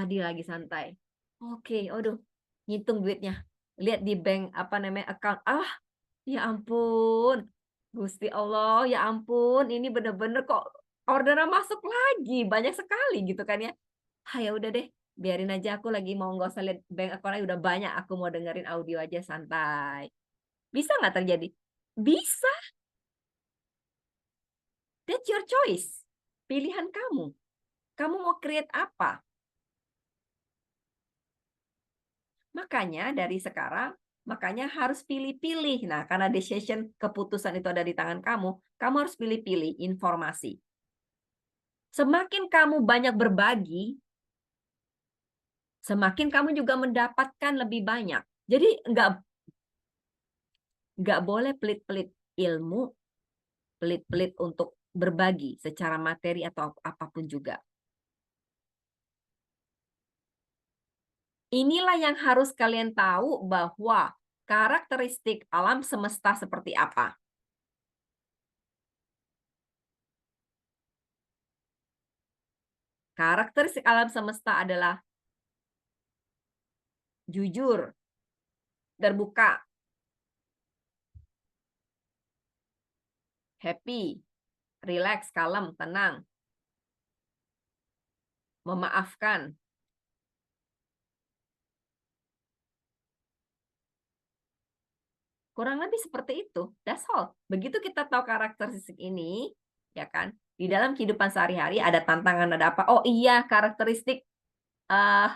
Dia lagi santai. Oke, aduh, ngitung duitnya. Lihat di bank apa namanya account. Ya ampun. Gusti Allah, ya ampun, ini bener-bener kok orderan masuk lagi, banyak sekali gitu kan ya. Ya udah deh, biarin aja aku lagi mau nggak usah lihat bank account udah banyak, aku mau dengerin audio aja santai. Bisa nggak terjadi? Bisa. That's your choice. Pilihan kamu. Kamu mau create apa? Makanya dari sekarang, makanya harus pilih-pilih. Nah, karena decision keputusan itu ada di tangan kamu harus pilih-pilih informasi. Semakin kamu banyak berbagi, semakin kamu juga mendapatkan lebih banyak. Jadi nggak boleh pelit-pelit ilmu, pelit-pelit untuk berbagi secara materi atau apapun juga. Inilah yang harus kalian tahu bahwa karakteristik alam semesta seperti apa. Karakteristik alam semesta adalah jujur, terbuka, happy, relax, kalem, tenang, memaafkan. Kurang lebih seperti itu. That's all. Begitu kita tahu karakteristik ini, ya kan? Di dalam kehidupan sehari-hari ada tantangan, ada apa? Oh iya, karakteristik uh,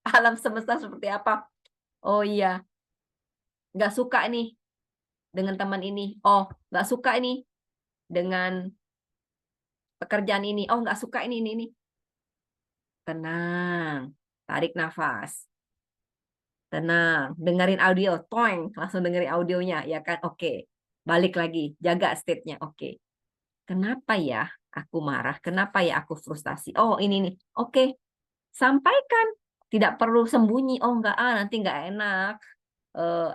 alam semesta seperti apa? Oh iya, nggak suka nih dengan teman ini. Oh, nggak suka nih dengan pekerjaan ini. Oh, nggak suka ini. Tenang, tarik nafas. Tenang, dengerin audio, toeng, langsung dengerin audionya, ya kan? Oke, balik lagi, jaga state-nya. Oke, kenapa ya aku marah? Kenapa ya aku frustasi? Oh, ini nih. Oke, sampaikan. Tidak perlu sembunyi. Oh, enggak, nanti enggak enak.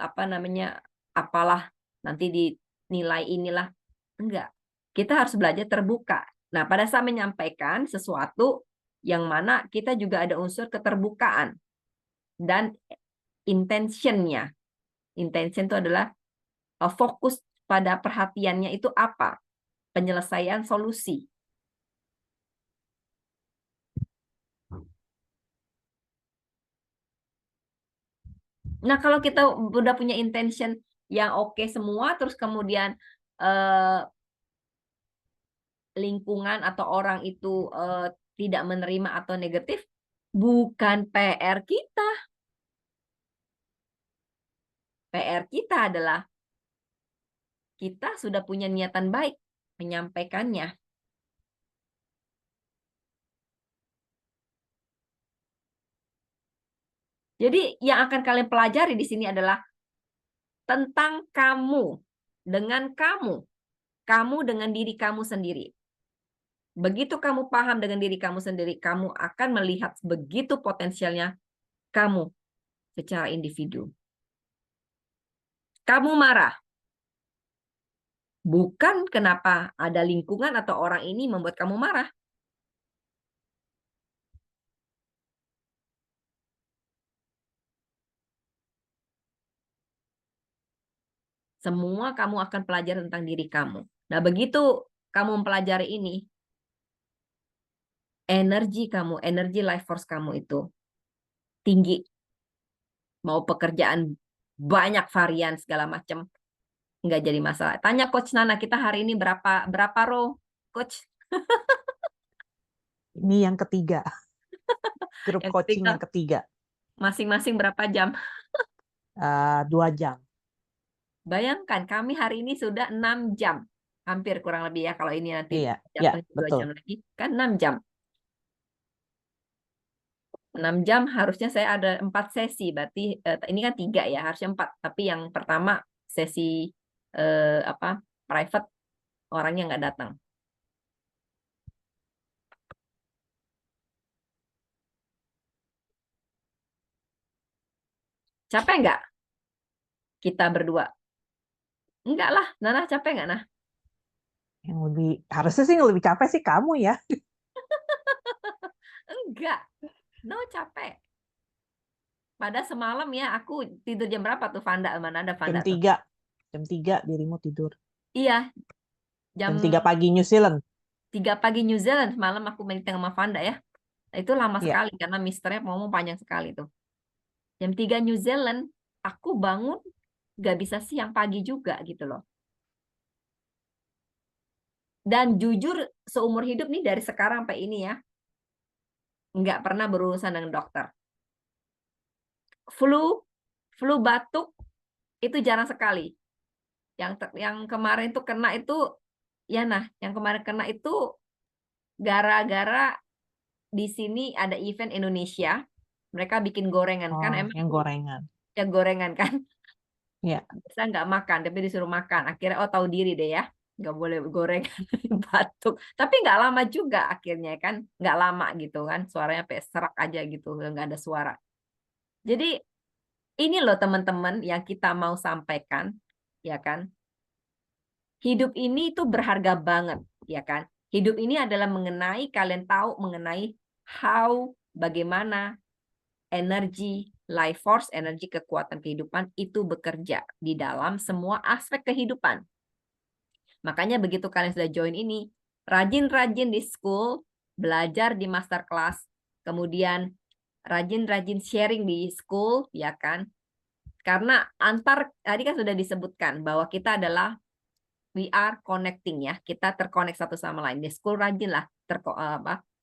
Apa namanya? Apalah, nanti dinilai inilah. Enggak. Kita harus belajar terbuka. Nah, pada saat menyampaikan sesuatu yang mana kita juga ada unsur keterbukaan dan intentionnya. Intention itu adalah fokus pada perhatiannya itu apa? Penyelesaian solusi. Nah, kalau kita udah punya intention yang oke semua, terus kemudian lingkungan atau orang itu tidak menerima atau negatif, bukan PR kita. PR kita adalah kita sudah punya niatan baik menyampaikannya. Jadi yang akan kalian pelajari di sini adalah tentang kamu, dengan kamu dengan diri kamu sendiri. Begitu kamu paham dengan diri kamu sendiri, kamu akan melihat begitu potensialnya kamu secara individu. Kamu marah. Bukan kenapa ada lingkungan atau orang ini membuat kamu marah. Semua kamu akan pelajari tentang diri kamu. Nah, begitu kamu mempelajari ini, energi kamu, energi life force kamu itu tinggi. Mau pekerjaan banyak varian segala macam, nggak jadi masalah. Tanya Coach Nana, kita hari ini berapa row, Coach? Ini yang ketiga, grup Yang coaching ketiga, yang ketiga, masing-masing berapa jam? 2 jam. Bayangkan, kami hari ini sudah 6 jam. Hampir kurang lebih ya, kalau ini nanti Iya, ya, jatuh 2 betul. jam lagi, kan 6 jam. 6 jam harusnya saya ada 4 sesi, berarti ini kan 3 ya, harusnya 4. Tapi yang pertama sesi private, orangnya nggak datang. Capek nggak kita berdua? Enggak lah, Nana capek nggak, Nah? Yang lebih harusnya sih yang lebih capek sih kamu ya. Enggak, no capek. Pada semalam ya, aku tidur jam berapa tuh, Vanda? Mana ada Jam Vanda tuh? 3. Jam 3 dirimu tidur. Iya, Jam jam 3 pagi New Zealand. 3 pagi New Zealand, semalam aku meeting sama Vanda ya. Itu lama Iya. sekali, karena misternya ngomong panjang sekali tuh. Jam 3 New Zealand, aku bangun nggak bisa siang, pagi juga gitu loh. Dan jujur, seumur hidup nih dari sekarang sampai ini ya, nggak pernah berurusan dengan dokter. Flu batuk, itu jarang sekali. Yang kemarin tuh kena itu, ya Nah, yang kemarin kena itu gara-gara di sini ada event Indonesia, mereka bikin gorengan. Kan Oh, emang yang gorengan. ya gorengan kan. Iya. Saya nggak makan, tapi disuruh makan. Akhirnya, oh tahu diri deh ya, nggak boleh gorengan, batuk. Tapi nggak lama juga akhirnya kan, nggak lama gitu kan, suaranya sampai serak aja gitu, nggak ada suara. Jadi ini loh teman-teman yang kita mau sampaikan, ya kan? Hidup ini itu berharga banget, ya kan? Hidup ini adalah mengenai, kalian tahu mengenai bagaimana energi life force, energi kekuatan kehidupan itu bekerja di dalam semua aspek kehidupan. Makanya begitu kalian sudah join ini, rajin-rajin di school, belajar di master class, kemudian rajin-rajin sharing di school, ya kan? Karena tadi kan sudah disebutkan bahwa kita adalah we are connecting ya, kita terkonek satu sama lain. Di school rajinlah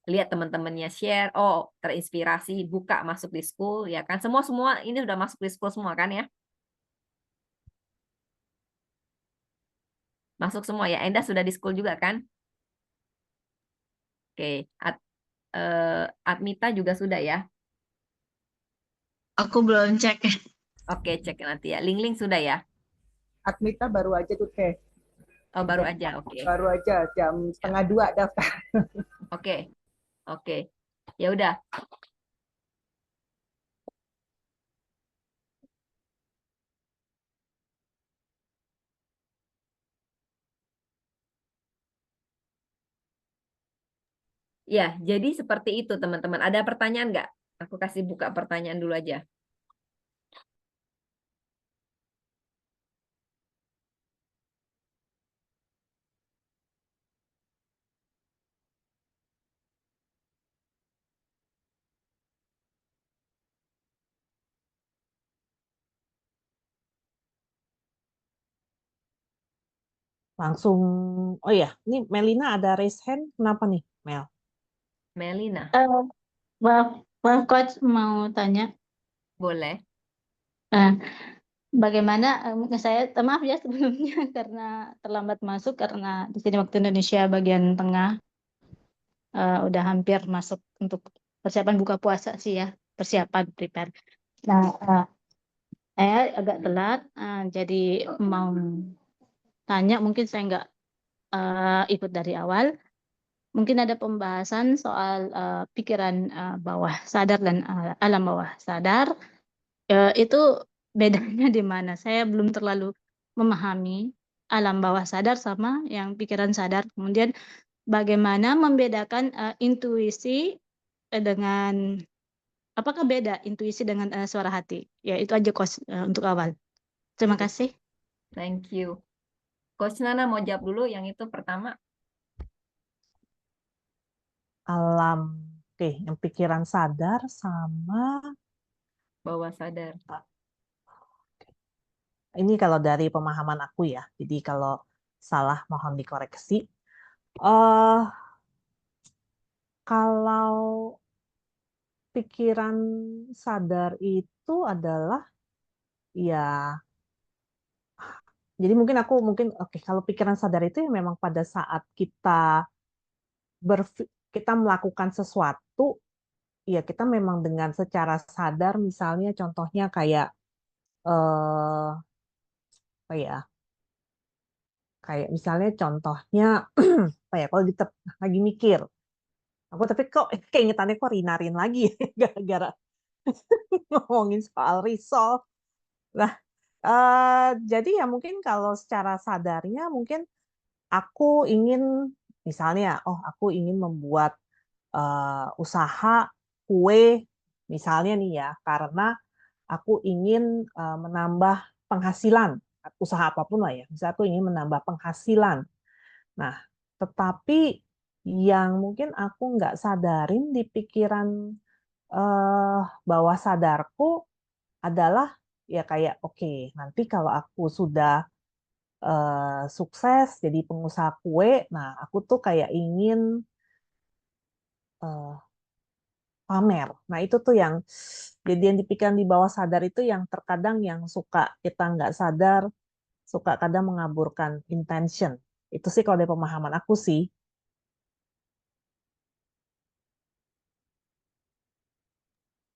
lihat teman-temannya share, oh terinspirasi, buka masuk di school, ya kan? Semua ini udah masuk di school semua kan ya? Masuk semua ya. Enda sudah di school juga kan? Oke, Admita juga sudah ya. Aku belum cek. Oke, cek nanti ya. Ling sudah ya. Admita baru aja tuh Teh. Oh, baru aja. Oke. Baru aja jam 1:30 daftar. Oke. Oke. Ya udah. Ya, jadi seperti itu teman-teman. Ada pertanyaan nggak? Aku kasih buka pertanyaan dulu aja. Langsung, oh ya, ini Melina ada raise hand. Kenapa nih, Mel? Melina, Maaf Coach, mau tanya. boleh. Bagaimana saya maaf ya sebelumnya karena terlambat masuk karena di sini waktu Indonesia bagian tengah udah hampir masuk untuk persiapan buka puasa sih ya, persiapan prepare. Nah, saya agak telat, jadi mau tanya, mungkin saya nggak ikut dari awal. Mungkin ada pembahasan soal pikiran bawah sadar dan alam bawah sadar. Itu bedanya di mana? Saya belum terlalu memahami alam bawah sadar sama yang pikiran sadar. Kemudian bagaimana membedakan intuisi dengan apakah beda intuisi dengan suara hati? Ya itu aja Coach untuk awal. Terima kasih. Thank you. Coach Nana mau jawab dulu yang itu pertama. Alam, oke, yang pikiran sadar sama Bawah sadar. ini kalau dari pemahaman aku ya. Jadi kalau salah mohon dikoreksi. eh Kalau pikiran sadar itu adalah ya, jadi mungkin oke, kalau pikiran sadar itu ya memang pada saat kita kita melakukan sesuatu, ya kita memang dengan secara sadar, misalnya contohnya kayak eh apa ya, kayak misalnya contohnya apa ya, kalau kita lagi mikir, aku tapi kok keingetannya kok Rinarin lagi ya, gara-gara ngomongin soal risol. Nah, jadi ya mungkin kalau secara sadarnya mungkin aku ingin misalnya, oh aku ingin membuat usaha kue misalnya nih ya, karena aku ingin menambah penghasilan, usaha apapun lah ya, misalnya aku ingin menambah penghasilan. Nah, tetapi yang mungkin aku nggak sadarin di pikiran bawah sadarku adalah ya kayak oke, nanti kalau aku sudah sukses jadi pengusaha kue, nah aku tuh kayak ingin eh, pamer. Nah itu tuh yang jadi yang dipikirkan di bawah sadar itu yang terkadang yang suka kita nggak sadar, suka kadang mengaburkan intention. Itu sih kalau dari pemahaman aku sih.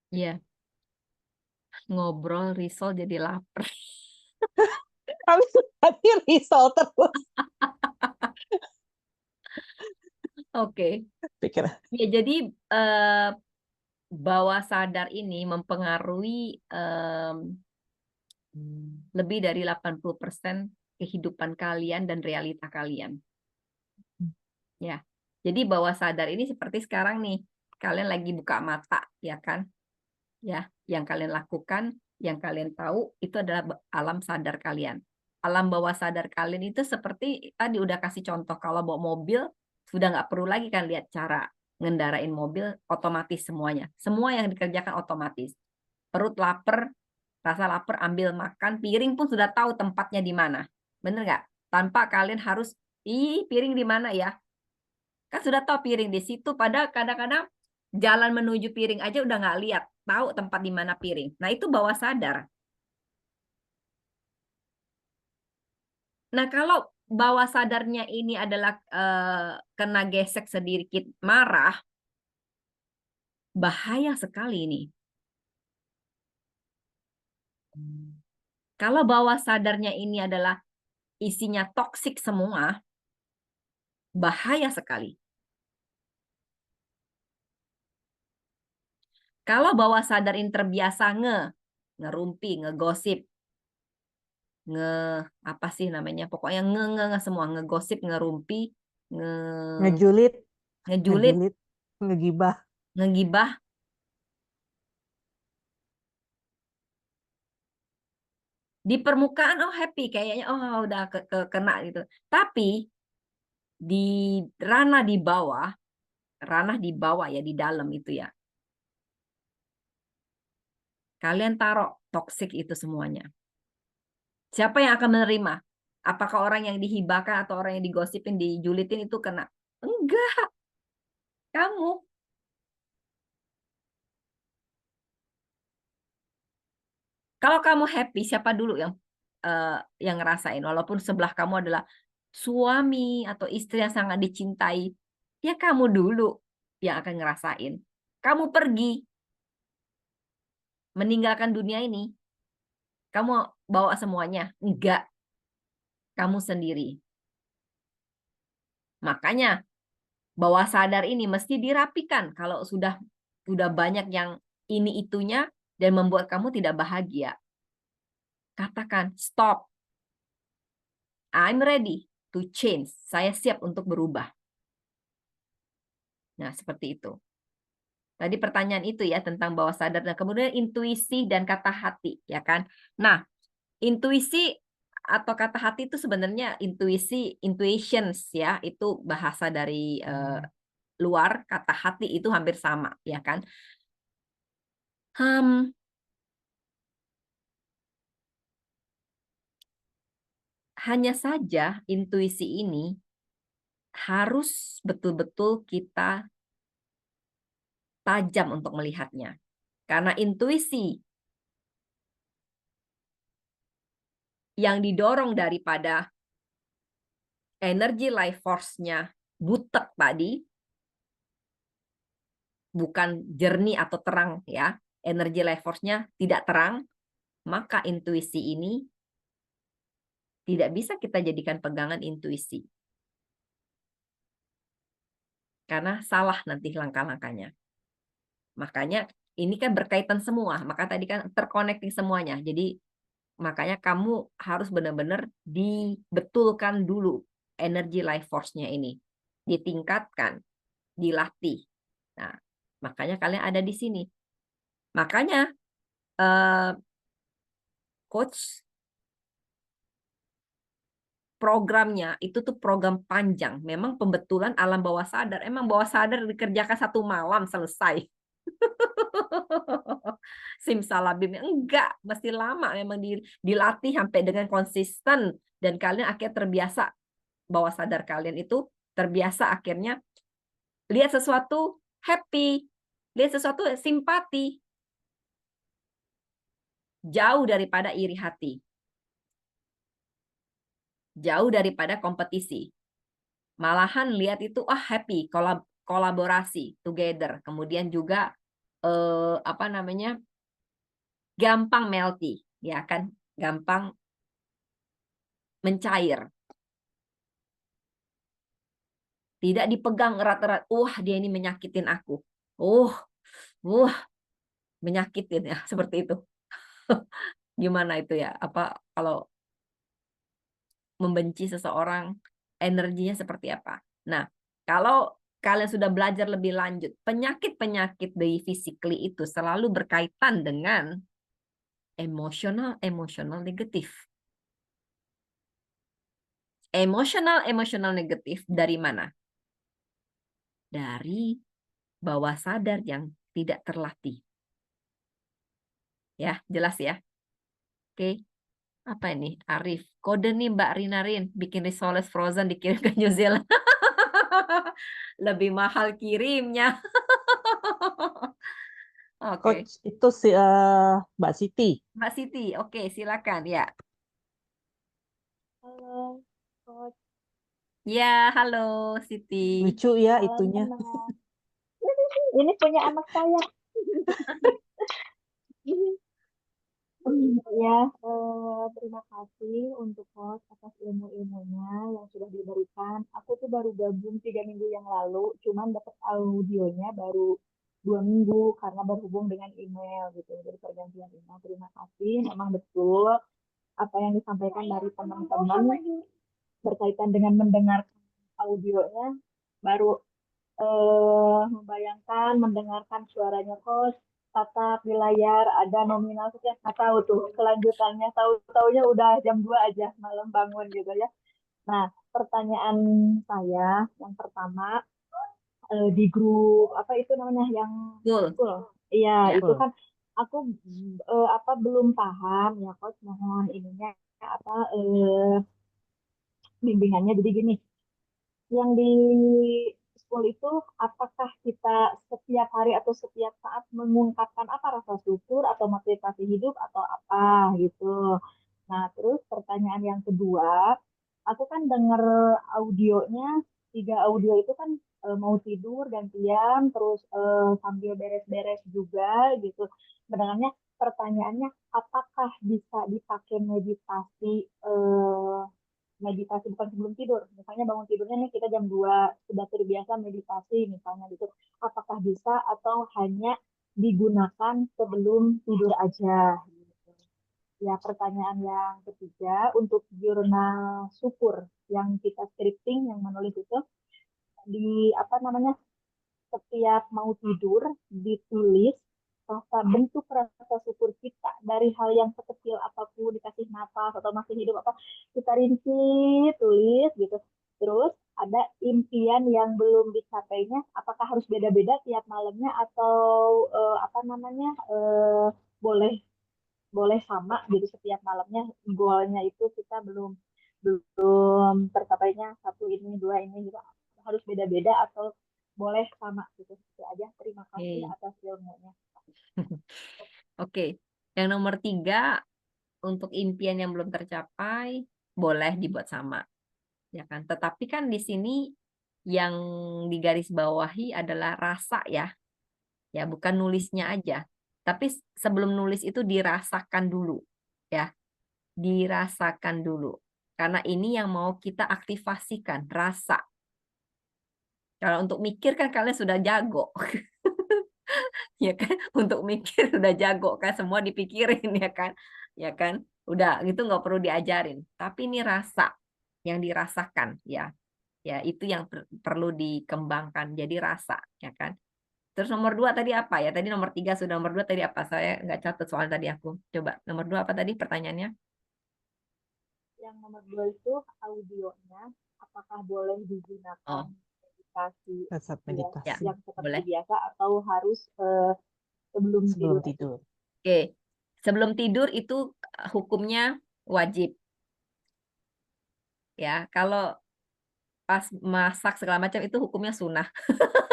Iya, ngobrol risol jadi lapar. Kami tadi risau terus Oke. pikir. Ya, jadi eh, bawah sadar ini mempengaruhi lebih dari 80% kehidupan kalian dan realita kalian. Ya. Jadi bawah sadar ini seperti sekarang nih, kalian lagi buka mata, ya kan? Ya, yang kalian lakukan, yang kalian tahu itu adalah alam sadar kalian. Alam bawah sadar kalian itu seperti tadi udah kasih contoh, kalau bawa mobil sudah nggak perlu lagi kan lihat cara ngendarain mobil, otomatis semuanya. Semua yang dikerjakan otomatis. Perut lapar, rasa lapar, ambil makan, piring pun sudah tahu tempatnya di mana. Bener nggak? Tanpa kalian harus, piring di mana ya? Kan sudah tahu piring di situ, padahal kadang-kadang jalan menuju piring aja udah nggak lihat, tahu tempat di mana piring. Nah, itu bawah sadar. Nah, kalau bawah sadarnya ini adalah kena gesek sedikit marah, bahaya sekali ini. Kalau bawah sadarnya ini adalah isinya toksik semua, bahaya sekali. Kalau bawah sadar ini terbiasa ngerumpi, ngegosip, apa sih namanya? Pokoknya nge semua, ngegosip, ngerumpi, nge Ngejulit, ngejulit, ngegibah. ngegibah. Di permukaan oh happy kayaknya, oh udah kena gitu. Tapi di ranah di bawah ya, di dalam itu ya. Kalian taruh toksik itu semuanya. Siapa yang akan menerima? Apakah orang yang dihibahkan atau orang yang digosipin, dijulitin itu kena? Enggak, kamu. Kalau kamu happy, siapa dulu yang ngerasain? Walaupun sebelah kamu adalah suami atau istri yang sangat dicintai, ya kamu dulu yang akan ngerasain. Kamu pergi, meninggalkan dunia ini, kamu bawa semuanya? Enggak, kamu sendiri. Makanya bawah sadar ini mesti dirapikan kalau sudah banyak yang ini itunya dan membuat kamu tidak bahagia. Katakan stop. I'm ready to change. Saya siap untuk berubah. Nah, seperti itu. Tadi pertanyaan itu ya tentang bawah sadar, dan kemudian intuisi dan kata hati, ya kan? Nah, intuisi atau kata hati itu sebenarnya intuitions ya, itu bahasa dari luar, kata hati itu hampir sama, ya kan? Hanya saja intuisi ini harus betul-betul kita tajam untuk melihatnya. Karena intuisi yang didorong daripada energi life force-nya butek tadi, bukan jernih atau terang ya, energi life force-nya tidak terang, maka intuisi ini tidak bisa kita jadikan pegangan intuisi. Karena salah nanti langkah-langkahnya. Makanya ini kan berkaitan semua, maka tadi kan terconnecting semuanya. Jadi makanya kamu harus benar-benar dibetulkan dulu energi life force-nya ini. Ditingkatkan, dilatih. Nah, makanya kalian ada di sini. Makanya coach programnya itu tuh program panjang. Memang pembetulan alam bawah sadar. Emang bawah sadar dikerjakan 1 malam selesai. Simsalabim enggak, mesti lama memang dilatih sampai dengan konsisten dan kalian akhirnya terbiasa, bawah sadar kalian itu terbiasa akhirnya lihat sesuatu happy, lihat sesuatu simpati, jauh daripada iri hati, jauh daripada kompetisi. Malahan lihat itu happy, kolaborasi together, kemudian juga apa namanya, gampang melty, ya kan, gampang mencair, tidak dipegang erat-erat. Dia ini menyakitin aku, menyakitin ya, seperti itu. Gimana itu ya, apa kalau membenci seseorang, energinya seperti apa. Nah, kalau kalian sudah belajar lebih lanjut, penyakit-penyakit dari physically itu selalu berkaitan dengan emosional negatif. Emosional negatif dari mana? Dari bawah sadar yang tidak terlatih. Ya, jelas ya. Oke. Apa ini? Arif. Kode nih Mbak Rinarin. Bikin risoles frozen dikirim ke New Zealand. Lebih mahal kirimnya. Oke. Coach, itu si Mbak Siti. Mbak Siti, oke, silakan ya. Halo, Coach. Ya, halo Siti. Lucu ya Salam itunya. kenal. Ini punya anak saya. Ya, terima kasih untuk Coach atas ilmu-ilmunya yang sudah diberikan. Aku tuh baru gabung 3 minggu yang lalu, cuman dapat audionya baru 2 minggu karena berhubung dengan email gitu. Jadi pergantian email. Terima kasih. Memang betul apa yang disampaikan dari teman-teman berkaitan dengan mendengarkan audionya, baru membayangkan mendengarkan suaranya Coach, tatap di layar ada nominal sekian, nggak tahu tuh kelanjutannya, tahu-taunya udah jam 2 aja malam bangun gitu ya. Nah, pertanyaan saya yang pertama, di grup apa itu namanya yang school, iya Ya. itu kan aku apa belum paham ya Coach, mohon ininya apa bimbingannya. Jadi gini, yang di school itu apakah kita setiap hari atau setiap saat mengungkapkan apa rasa syukur atau motivasi hidup atau apa gitu. Nah, terus pertanyaan yang kedua, aku kan dengar audionya, 3 audio itu kan mau tidur gantian, terus sambil beres-beres juga gitu. Sebenarnya pertanyaannya, apakah bisa dipakai meditasi bukan sebelum tidur. Misalnya bangun tidurnya nih kita jam 2 sudah terbiasa meditasi misalnya gitu. Apakah bisa atau hanya digunakan sebelum tidur aja gitu. Ya, pertanyaan yang ketiga untuk jurnal syukur yang kita scripting yang menulis itu, di apa namanya, setiap mau tidur ditulis bentuk rasa syukur kita dari hal yang sekecil apapun, dikasih napas atau masih hidup apa, kita rinci, tulis gitu. Terus ada impian yang belum dicapainya, apakah harus beda-beda tiap malamnya atau apa namanya boleh boleh sama gitu setiap malamnya, goalnya itu kita belum belum tercapainya satu ini dua ini gitu, harus beda-beda atau boleh sama gitu. Itu aja, terima kasih Oke. atas ilmunya. Oke. Yang nomor 3, untuk impian yang belum tercapai, boleh dibuat sama. Ya kan? Tetapi kan di sini yang digarisbawahi adalah rasa ya. Ya, bukan nulisnya aja. Tapi sebelum nulis itu dirasakan dulu. Ya, dirasakan dulu. Karena ini yang mau kita aktifasikan, rasa. Kalau untuk mikir kan kalian sudah jago. Ya kan, untuk mikir sudah jago kan, semua dipikirin ya kan, udah gitu nggak perlu diajarin. Tapi ini rasa yang dirasakan ya itu yang perlu dikembangkan jadi rasa ya kan. Terus nomor 2 tadi apa ya, tadi nomor 3 sudah, nomor 2 tadi apa, saya nggak catat soalnya tadi aku coba. Nomor 2 apa tadi pertanyaannya? Yang nomor 2 itu audionya, apakah boleh digunakan Oh meditasi Saat ya, meditasi yang seperti boleh. biasa atau harus sebelum sebelum tidur? tidur. Oke, sebelum tidur itu hukumnya wajib ya. Kalau pas masak segala macam itu hukumnya sunnah.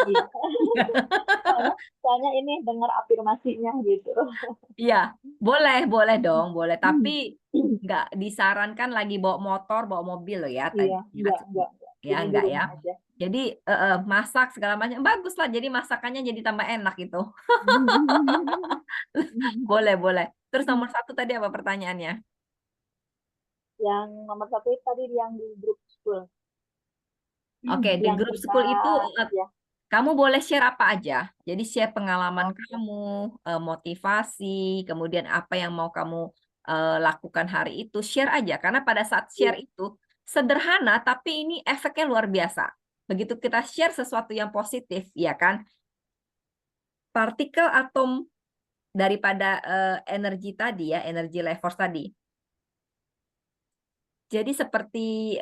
Iya. soalnya ini dengar afirmasinya gitu. Iya, boleh dong, boleh. Tapi nggak disarankan lagi bawa motor, bawa mobil loh ya. Iya, Ya, enggak. ya Ini di enggak ya. rumah aja. Jadi masak segala macam bagus lah. Jadi masakannya jadi tambah enak gitu. Boleh. Terus nomor 1 tadi apa pertanyaannya? Yang nomor 1 itu tadi yang di grup school. Oke, di Yang grup kita school itu ya. kamu boleh share apa aja. Jadi share pengalaman Oke. kamu, motivasi, kemudian apa yang mau kamu lakukan hari itu, share aja. Karena pada saat share itu sederhana, tapi ini efeknya luar biasa. Begitu kita share sesuatu yang positif, ya kan? Partikel atom daripada energi tadi ya, energi life force tadi. Jadi seperti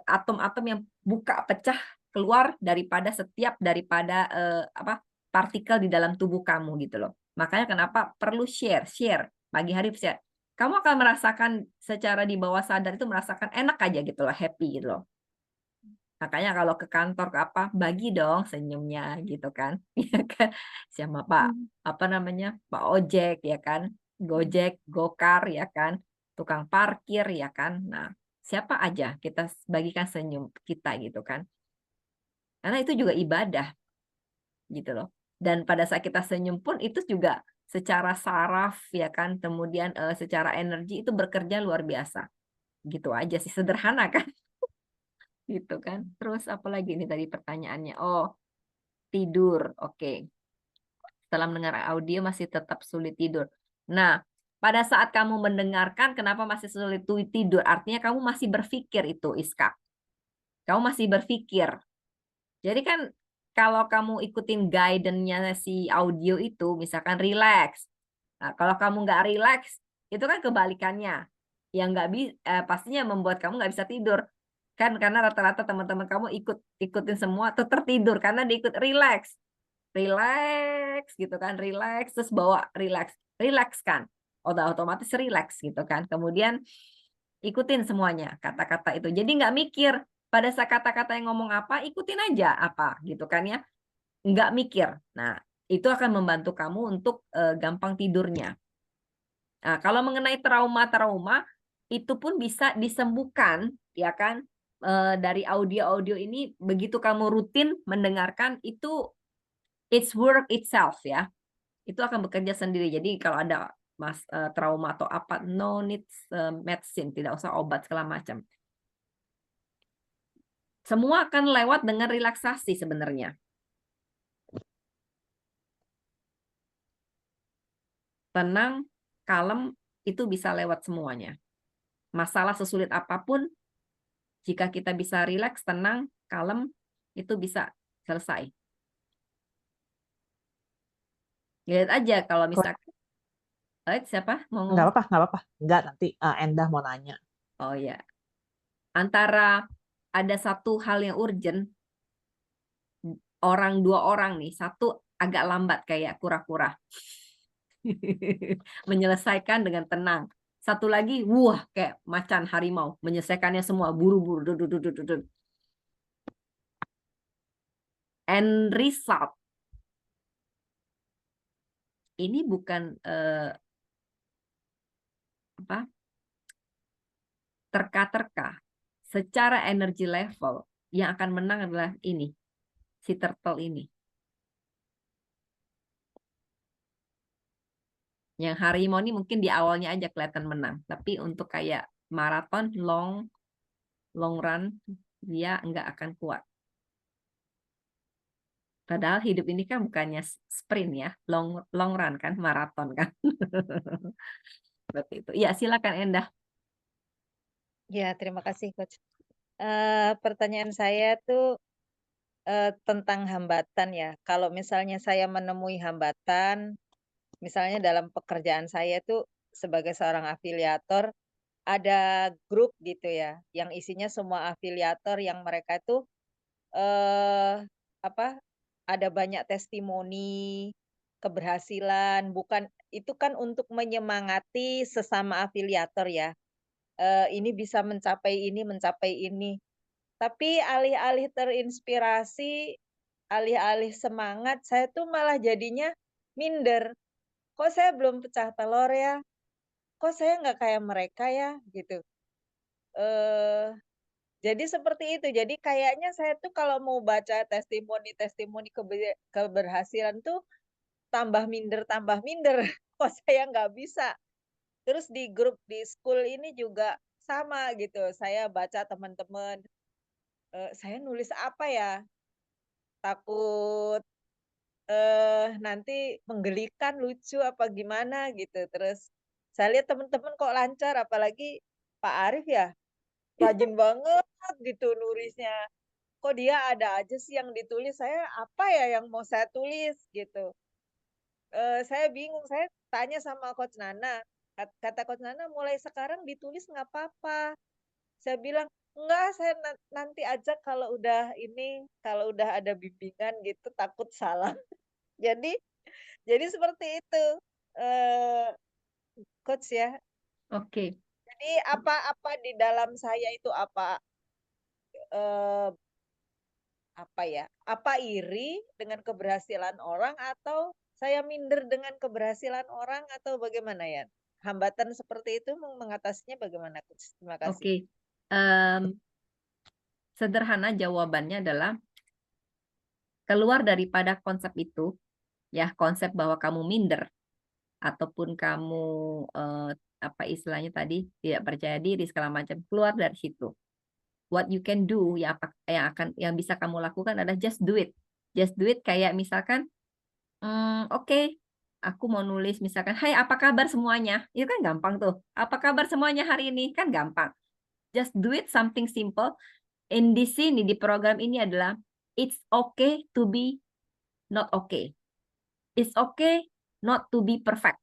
atom-atom yang buka pecah keluar daripada partikel di dalam tubuh kamu gitu loh. Makanya kenapa perlu share pagi hari share. Kamu akan merasakan secara di bawah sadar itu merasakan enak aja gitu loh, happy gitu loh. Makanya kalau ke kantor ke apa, bagi dong senyumnya gitu kan. Ya kan? Sama Pak ojek ya kan. Gojek, Gokar ya kan. Tukang parkir ya kan. Nah, siapa aja kita bagikan senyum kita gitu kan. Karena itu juga ibadah gitu loh. Dan pada saat kita senyum pun itu juga secara saraf ya kan, kemudian secara energi itu bekerja luar biasa. Gitu aja sih, sederhana kan. Gitu kan. Terus apa lagi nih tadi pertanyaannya? Oh, tidur. Oke. Setelah mendengar audio masih tetap sulit tidur. Nah, pada saat kamu mendengarkan kenapa masih sulit tidur? Artinya kamu masih berpikir itu, Iska. Kamu masih berpikir. Jadi kan kalau kamu ikutin guidance-nya si audio itu, misalkan relax. Nah, kalau kamu nggak relax, itu kan kebalikannya. Yang pastinya membuat kamu nggak bisa tidur. Kan karena rata-rata teman-teman kamu ikutin semua tuh tertidur karena diikut relax gitu kan, relax terus bawa relax kan, udah otomatis relax gitu kan, kemudian ikutin semuanya kata-kata itu, jadi nggak mikir pada saat kata-kata yang ngomong apa, ikutin aja apa gitu kan ya, nggak mikir. Nah itu akan membantu kamu untuk gampang tidurnya. Nah, kalau mengenai trauma itu pun bisa disembuhkan ya kan, dari audio-audio ini. Begitu kamu rutin mendengarkan itu, it's work itself ya, itu akan bekerja sendiri. Jadi kalau ada trauma atau apa, no needs medicine, tidak usah obat segala macam. Semua akan lewat dengan relaksasi sebenarnya. Tenang, kalem, itu bisa lewat semuanya. Masalah sesulit apapun, jika kita bisa rileks, tenang, kalem, itu bisa selesai. Lihat aja kalau misalkan Siapa mau Nggak ngomong? apa-apa, nggak apa-apa. Nggak, nanti Endah mau nanya. Oh ya, antara ada satu hal yang urgent, dua orang nih, satu agak lambat kayak kura-kura, menyelesaikan dengan tenang. Satu lagi, wah kayak macan harimau, menyelesaikannya semua buru-buru. And result, ini bukan terka-terka. Secara energy level, yang akan menang adalah ini, si turtle ini. Yang harimau ini mungkin di awalnya aja kelihatan menang, tapi untuk kayak maraton, long run, dia nggak akan kuat. Padahal hidup ini kan bukannya sprint ya, long run kan, maraton kan. Seperti itu. Ya, silakan Endah. Ya, terima kasih Coach. Pertanyaan saya tuh tentang hambatan ya. Kalau misalnya saya menemui hambatan, misalnya dalam pekerjaan saya tuh sebagai seorang afiliator, ada grup gitu ya, yang isinya semua afiliator yang mereka tuh apa, ada banyak testimoni keberhasilan, bukan itu kan untuk menyemangati sesama afiliator ya. Ini bisa mencapai ini, mencapai ini. Tapi alih-alih terinspirasi, alih-alih semangat, saya tuh malah jadinya minder. Kok saya belum pecah telur ya? Kok saya nggak kayak mereka ya? Gitu. Eh, jadi seperti itu. Jadi kayaknya saya tuh kalau mau baca testimoni-testimoni keberhasilan tuh tambah minder, tambah minder. Kok saya nggak bisa. Terus di grup di school ini juga sama gitu. Saya baca teman-teman, saya nulis apa ya? Takut nanti menggelikan, lucu apa gimana gitu. Terus saya lihat teman-teman kok lancar, apalagi Pak Arif ya, rajin banget gitu nulisnya. Kok dia ada aja sih yang ditulis, saya apa ya yang mau saya tulis gitu. Saya bingung, saya tanya sama Coach Nana, kata Coach Nana mulai sekarang ditulis nggak apa-apa. Saya bilang, enggak, saya nanti aja kalau udah ini, kalau udah ada bimbingan gitu, takut salah. Jadi seperti itu, eh, Coach ya. Oke. Jadi apa di dalam saya itu eh, apa ya? Apa iri dengan keberhasilan orang atau saya minder dengan keberhasilan orang atau bagaimana ya? Hambatan seperti itu mengatasinya bagaimana, Coach? Terima kasih. Oke. Sederhana jawabannya adalah keluar daripada konsep itu, ya konsep bahwa kamu minder ataupun kamu apa istilahnya tadi tidak percaya diri segala macam, keluar dari situ. What you can do yang bisa kamu lakukan adalah just do it. Just do it kayak misalkan, oke, aku mau nulis misalkan, hai apa kabar semuanya? Itu kan gampang tuh. Apa kabar semuanya hari ini? Kan gampang. Just do it, something simple. Di sini di program ini adalah it's okay to be not okay. It's okay not to be perfect.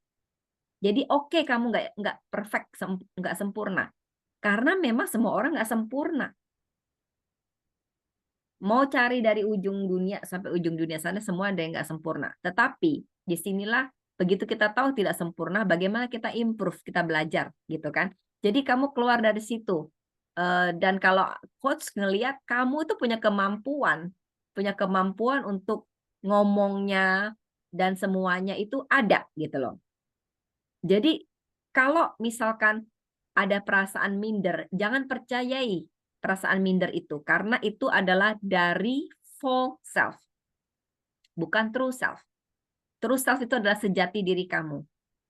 Jadi oke kamu nggak perfect, nggak sempurna. Karena memang semua orang nggak sempurna. Mau cari dari ujung dunia sampai ujung dunia sana semua ada yang nggak sempurna. Tetapi disinilah begitu kita tahu tidak sempurna, bagaimana kita improve, kita belajar gitu kan. Jadi kamu keluar dari situ. Dan kalau coach ngelihat kamu itu punya kemampuan untuk ngomongnya dan semuanya itu ada gitu loh. Jadi kalau misalkan ada perasaan minder, jangan percayai perasaan minder itu karena itu adalah dari false self, bukan true self. True self itu adalah sejati diri kamu.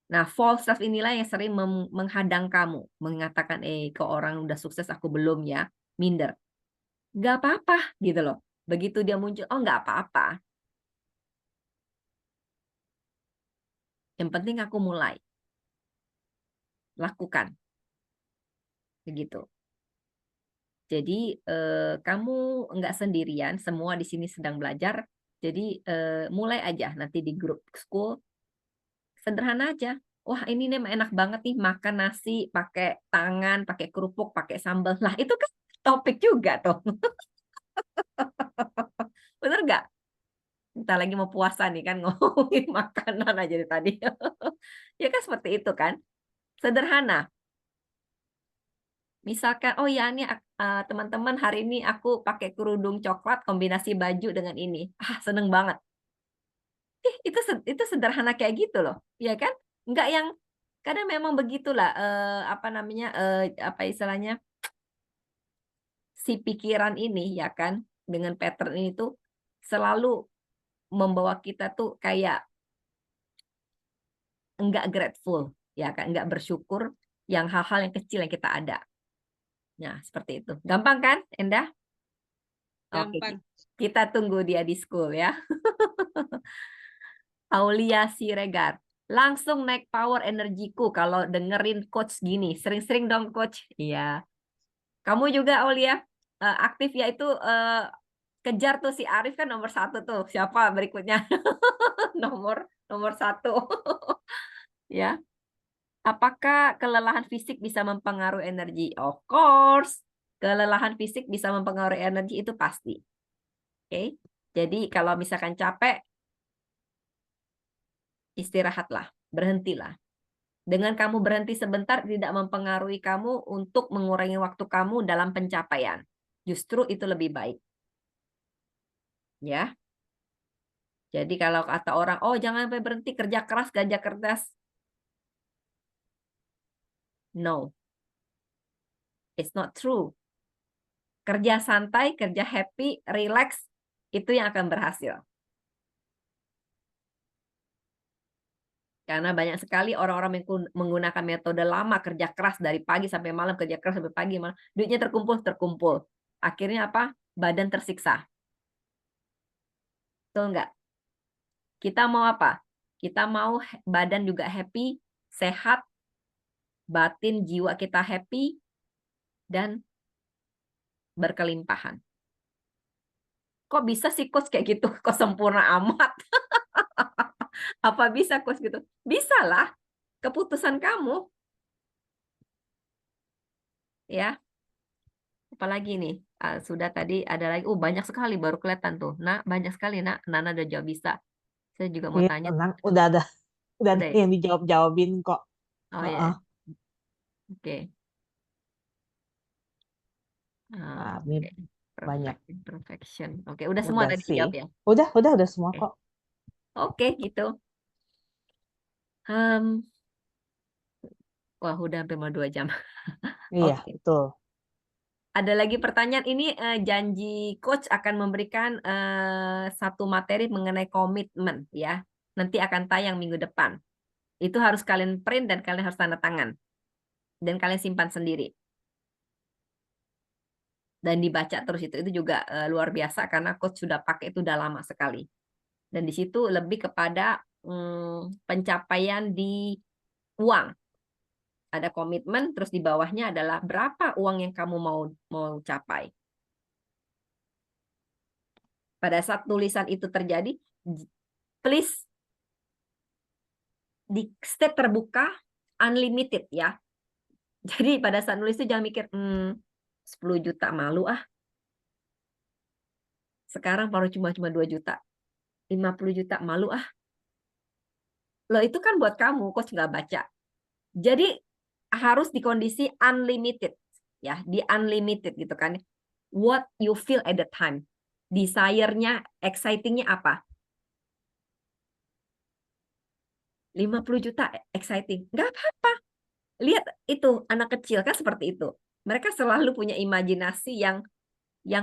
Nah, false self inilah yang sering menghadang kamu, mengatakan ke orang udah sukses aku belum ya, minder. Gak apa-apa gitu loh. Begitu dia muncul, oh gak apa-apa. Yang penting aku mulai. Lakukan. Begitu. Jadi kamu nggak sendirian, semua di sini sedang belajar. Jadi mulai aja nanti di grup school, sederhana aja. wah ini nih enak banget nih makan nasi pakai tangan, pakai kerupuk, pakai sambal. Lah itu kan topik juga tuh. Bener nggak? Kita lagi mau puasa nih kan ngomongin makanan aja dari tadi. Ya kan seperti itu kan. Sederhana. Misalkan, oh ya ini teman-teman hari ini aku pakai kerudung coklat kombinasi baju dengan ini. Ah, seneng banget. Itu sederhana kayak gitu loh. Ya kan? Enggak yang kadang memang begitulah apa namanya apa istilahnya si pikiran ini ya kan dengan pattern ini tuh selalu membawa kita tuh kayak enggak grateful ya kan, enggak bersyukur yang hal-hal yang kecil yang kita ada. Nah, seperti itu. Gampang kan, Endah? Oke, Gampang. kita tunggu dia di school ya. Aulia Siregar. Langsung naik power energiku kalau dengerin coach gini. Sering-sering dong coach. Iya. Kamu juga Aulia aktif ya itu kejar tuh si Arif kan nomor 1 tuh. Siapa berikutnya? nomor 1. Ya. Apakah kelelahan fisik bisa mempengaruhi energi? Of course. Kelelahan fisik bisa mempengaruhi energi itu pasti. Oke. Jadi kalau misalkan capek, istirahatlah, berhentilah. Dengan kamu berhenti sebentar tidak mempengaruhi kamu untuk mengurangi waktu kamu dalam pencapaian. Justru itu lebih baik. Ya. Jadi kalau kata orang, oh jangan sampai berhenti kerja keras, gajah kertas. No. It's not true. Kerja santai, kerja happy, relax, itu yang akan berhasil. Karena banyak sekali orang-orang yang menggunakan metode lama, kerja keras dari pagi sampai malam, kerja keras sampai pagi, malam, duitnya terkumpul. Akhirnya apa? Badan tersiksa. Betul nggak? Kita mau apa? Kita mau badan juga happy, sehat, batin, jiwa kita happy, dan berkelimpahan. Kok bisa sih coach kayak gitu? Kok sempurna amat? Apa bisa coach gitu? Bisa lah. Keputusan kamu. Ya. Apalagi nih? Sudah tadi ada lagi. Banyak sekali baru kelihatan tuh. Nah, banyak sekali nak. Nana udah jawab bisa. Saya juga mau Iya, tanya. tenang, udah ada Udah ya? yang dijawab-jawabin kok. Oh Heeh. ya. Oke. Nah, ini Oke. banyak. Perfection. Oke, udah semua Udah tadi sih. dijawab ya? Udah semua Oke. kok. Oke, gitu. Wah, udah hampir mau 2 jam. Iya, Oke. betul. Ada lagi pertanyaan ini janji coach akan memberikan satu materi mengenai komitmen ya. Nanti akan tayang minggu depan. Itu harus kalian print dan kalian harus tanda tangan. Dan kalian simpan sendiri. Dan dibaca terus itu juga luar biasa karena coach sudah pakai itu udah lama sekali. Dan di situ lebih kepada pencapaian di uang. Ada komitmen, terus di bawahnya adalah berapa uang yang kamu mau capai. Pada saat tulisan itu terjadi, please di state terbuka, unlimited ya. Jadi pada saat nulis itu jangan mikir, 10 juta malu ah. Sekarang baru cuma 2 juta. 50 juta malu ah. Loh itu kan buat kamu, coach nggak baca. Jadi harus di kondisi unlimited. Ya, di unlimited gitu kan. What you feel at the time. Desire-nya, exciting-nya apa? 50 juta exciting. Nggak apa-apa. Lihat itu, anak kecil kan seperti itu. Mereka selalu punya imajinasi yang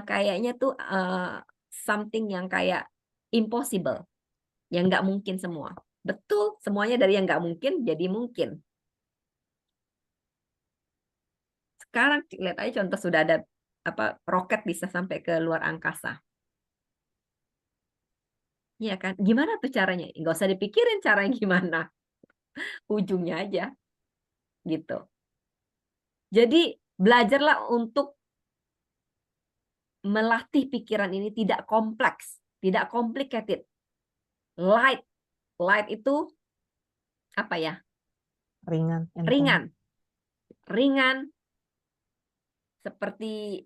kayaknya tuh something yang kayak impossible. Yang nggak mungkin semua. Betul, semuanya dari yang nggak mungkin jadi mungkin. Sekarang lihat aja contoh sudah ada roket bisa sampai ke luar angkasa. Iya kan? Gimana tuh caranya? Nggak usah dipikirin caranya gimana. Ujungnya aja. Gitu. Jadi belajarlah untuk melatih pikiran ini tidak kompleks, tidak complicated. Light itu apa ya? Ringan, enteng. ringan, seperti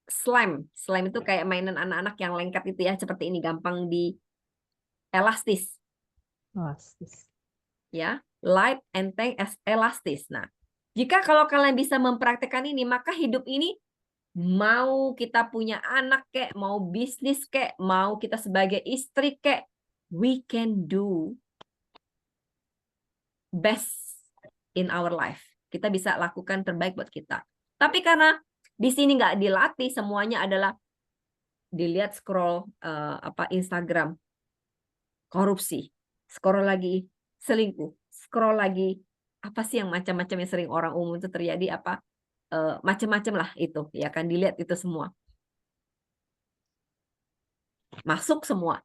slime. Slime itu kayak mainan anak-anak yang lengket itu ya, seperti ini, gampang di elastis. Elastis. Ya, light, enteng, elastis. Nah, jika kalau kalian bisa mempraktekkan ini, maka hidup ini mau kita punya anak kek, mau bisnis kek, mau kita sebagai istri kek, we can do best in our life. Kita bisa lakukan terbaik buat kita. Tapi karena di sini nggak dilatih, semuanya adalah dilihat scroll Instagram, korupsi, scroll lagi selingkuh, scroll lagi apa sih yang macam-macam yang sering orang umum itu terjadi, macam-macam lah itu, ya kan, dilihat itu semua, masuk semua.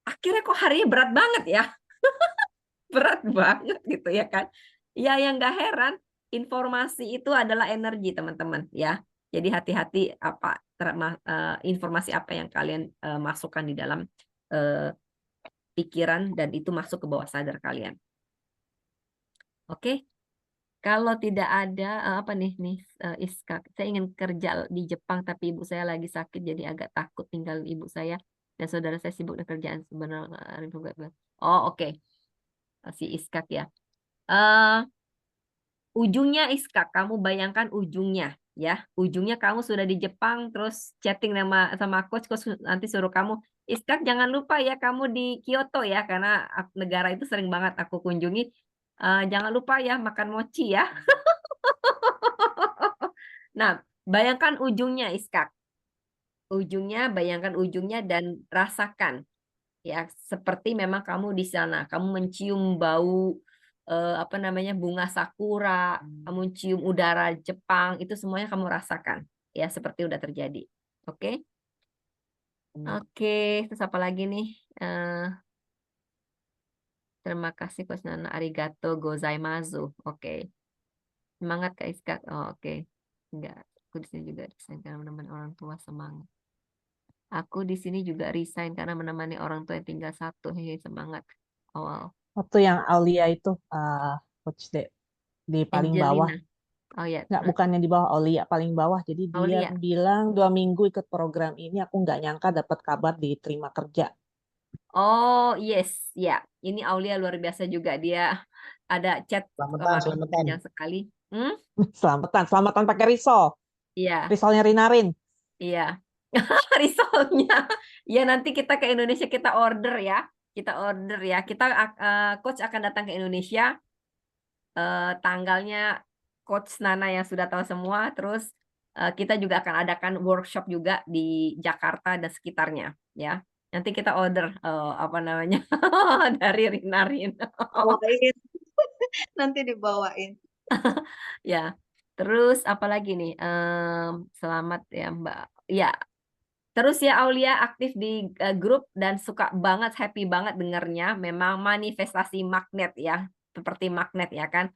Akhirnya kok harinya berat banget ya, berat banget gitu ya kan. Ya yang nggak heran, informasi itu adalah energi teman-teman ya. Jadi hati-hati informasi apa yang kalian masukkan di dalam pikiran, dan itu masuk ke bawah sadar kalian. Oke. Kalau tidak ada Iska, saya ingin kerja di Jepang tapi ibu saya lagi sakit jadi agak takut tinggal ibu saya dan saudara saya sibuk dengan kerjaan sebenarnya. Oh oke. Si Iskak ya. Ujungnya Iskak, kamu bayangkan ujungnya ya. Ujungnya kamu sudah di Jepang terus chatting sama coach nanti suruh kamu, Iskak jangan lupa ya kamu di Kyoto ya, karena negara itu sering banget aku kunjungi. Jangan lupa ya makan mochi ya. Nah, bayangkan ujungnya Iskak. Bayangkan ujungnya dan rasakan ya, seperti memang kamu di sana, kamu mencium bau bunga sakura, kamu cium udara Jepang, itu semuanya kamu rasakan ya, seperti udah terjadi. Oke. Oke, terus apa lagi nih? Terima kasih Coach Nana, arigato gozaimasu. Oke. Semangat Kak Iska. Oh, oke. Enggak, aku di sini juga resign karena menemani orang tua, semangat. Aku di sini juga resign karena menemani orang tua yang tinggal satu. Hehe, semangat. Awal. Waktu yang Aulia itu, Coach di paling bawah. Angelina. Oh ya. Nggak, bukannya di bawah, Aulia paling bawah. Jadi dia Aulia. bilang 2 minggu ikut program ini, aku nggak nyangka dapat kabar diterima kerja. Oh yes, ya. Ini Aulia luar biasa juga. Dia ada chat kemarin panjang sekali. Selamatan pakai risol. Iya. Risolnya Rinarin. Iya. Risolnya. Ya nanti kita ke Indonesia kita order ya. Kita coach akan datang ke Indonesia. Tanggalnya Coach Nana yang sudah tahu semua. Terus kita juga akan adakan workshop juga di Jakarta dan sekitarnya ya. Nanti kita order dari Rinarin. Bawain. Nanti dibawain. Ya. Terus apa lagi nih? Selamat ya Mbak. Ya. Terus ya Aulia aktif di grup dan suka banget, happy banget dengernya. Memang manifestasi magnet ya. Seperti magnet ya kan.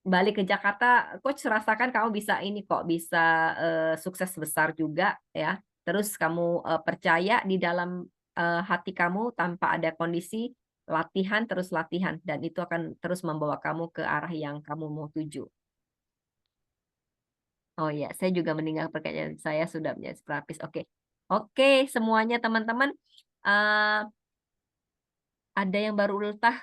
Balik ke Jakarta, Coach rasakan kamu bisa ini kok, bisa sukses besar juga ya. Terus kamu percaya di dalam hati kamu tanpa ada kondisi, latihan terus latihan, dan itu akan terus membawa kamu ke arah yang kamu mau tuju. Oh ya, saya juga meninggal pekerjaan saya sudah menjadi terapis. Oke, semuanya teman-teman. Ada yang baru ultah,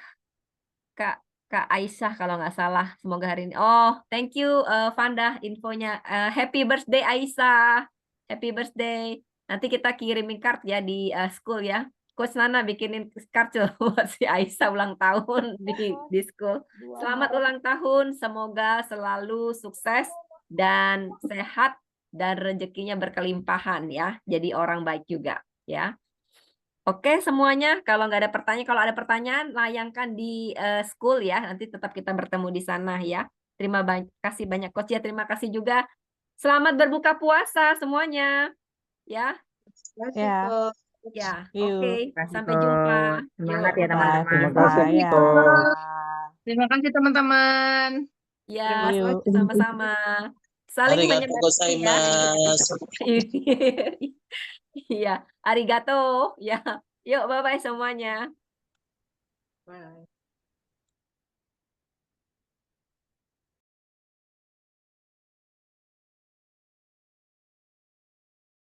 Kak Aisyah kalau nggak salah. Semoga hari ini. Oh, thank you Vanda infonya. Happy birthday Aisyah. Happy birthday. Nanti kita kirimin card ya di school ya. Coach Nana bikinin card buat si Aisyah ulang tahun di school. Selamat ulang tahun. Semoga selalu sukses dan sehat dan rezekinya berkelimpahan ya. Jadi orang baik juga ya. Oke semuanya, kalau nggak ada pertanyaan, kalau ada pertanyaan layangkan di school ya, nanti tetap kita bertemu di sana ya. Terima kasih banyak Coach ya, terima kasih juga. Selamat berbuka puasa semuanya ya. Ya. Ya, oke. Sampai Coach. jumpa. Semangat Yuk, ya teman-teman. Terima kasih. Ya. Terima kasih teman-teman. Ya, Yuk. sama-sama. Saling Arigatou menyemangati ya. gozaimasu. Iya, arigato ya. Yuk, bye-bye semuanya. Bye.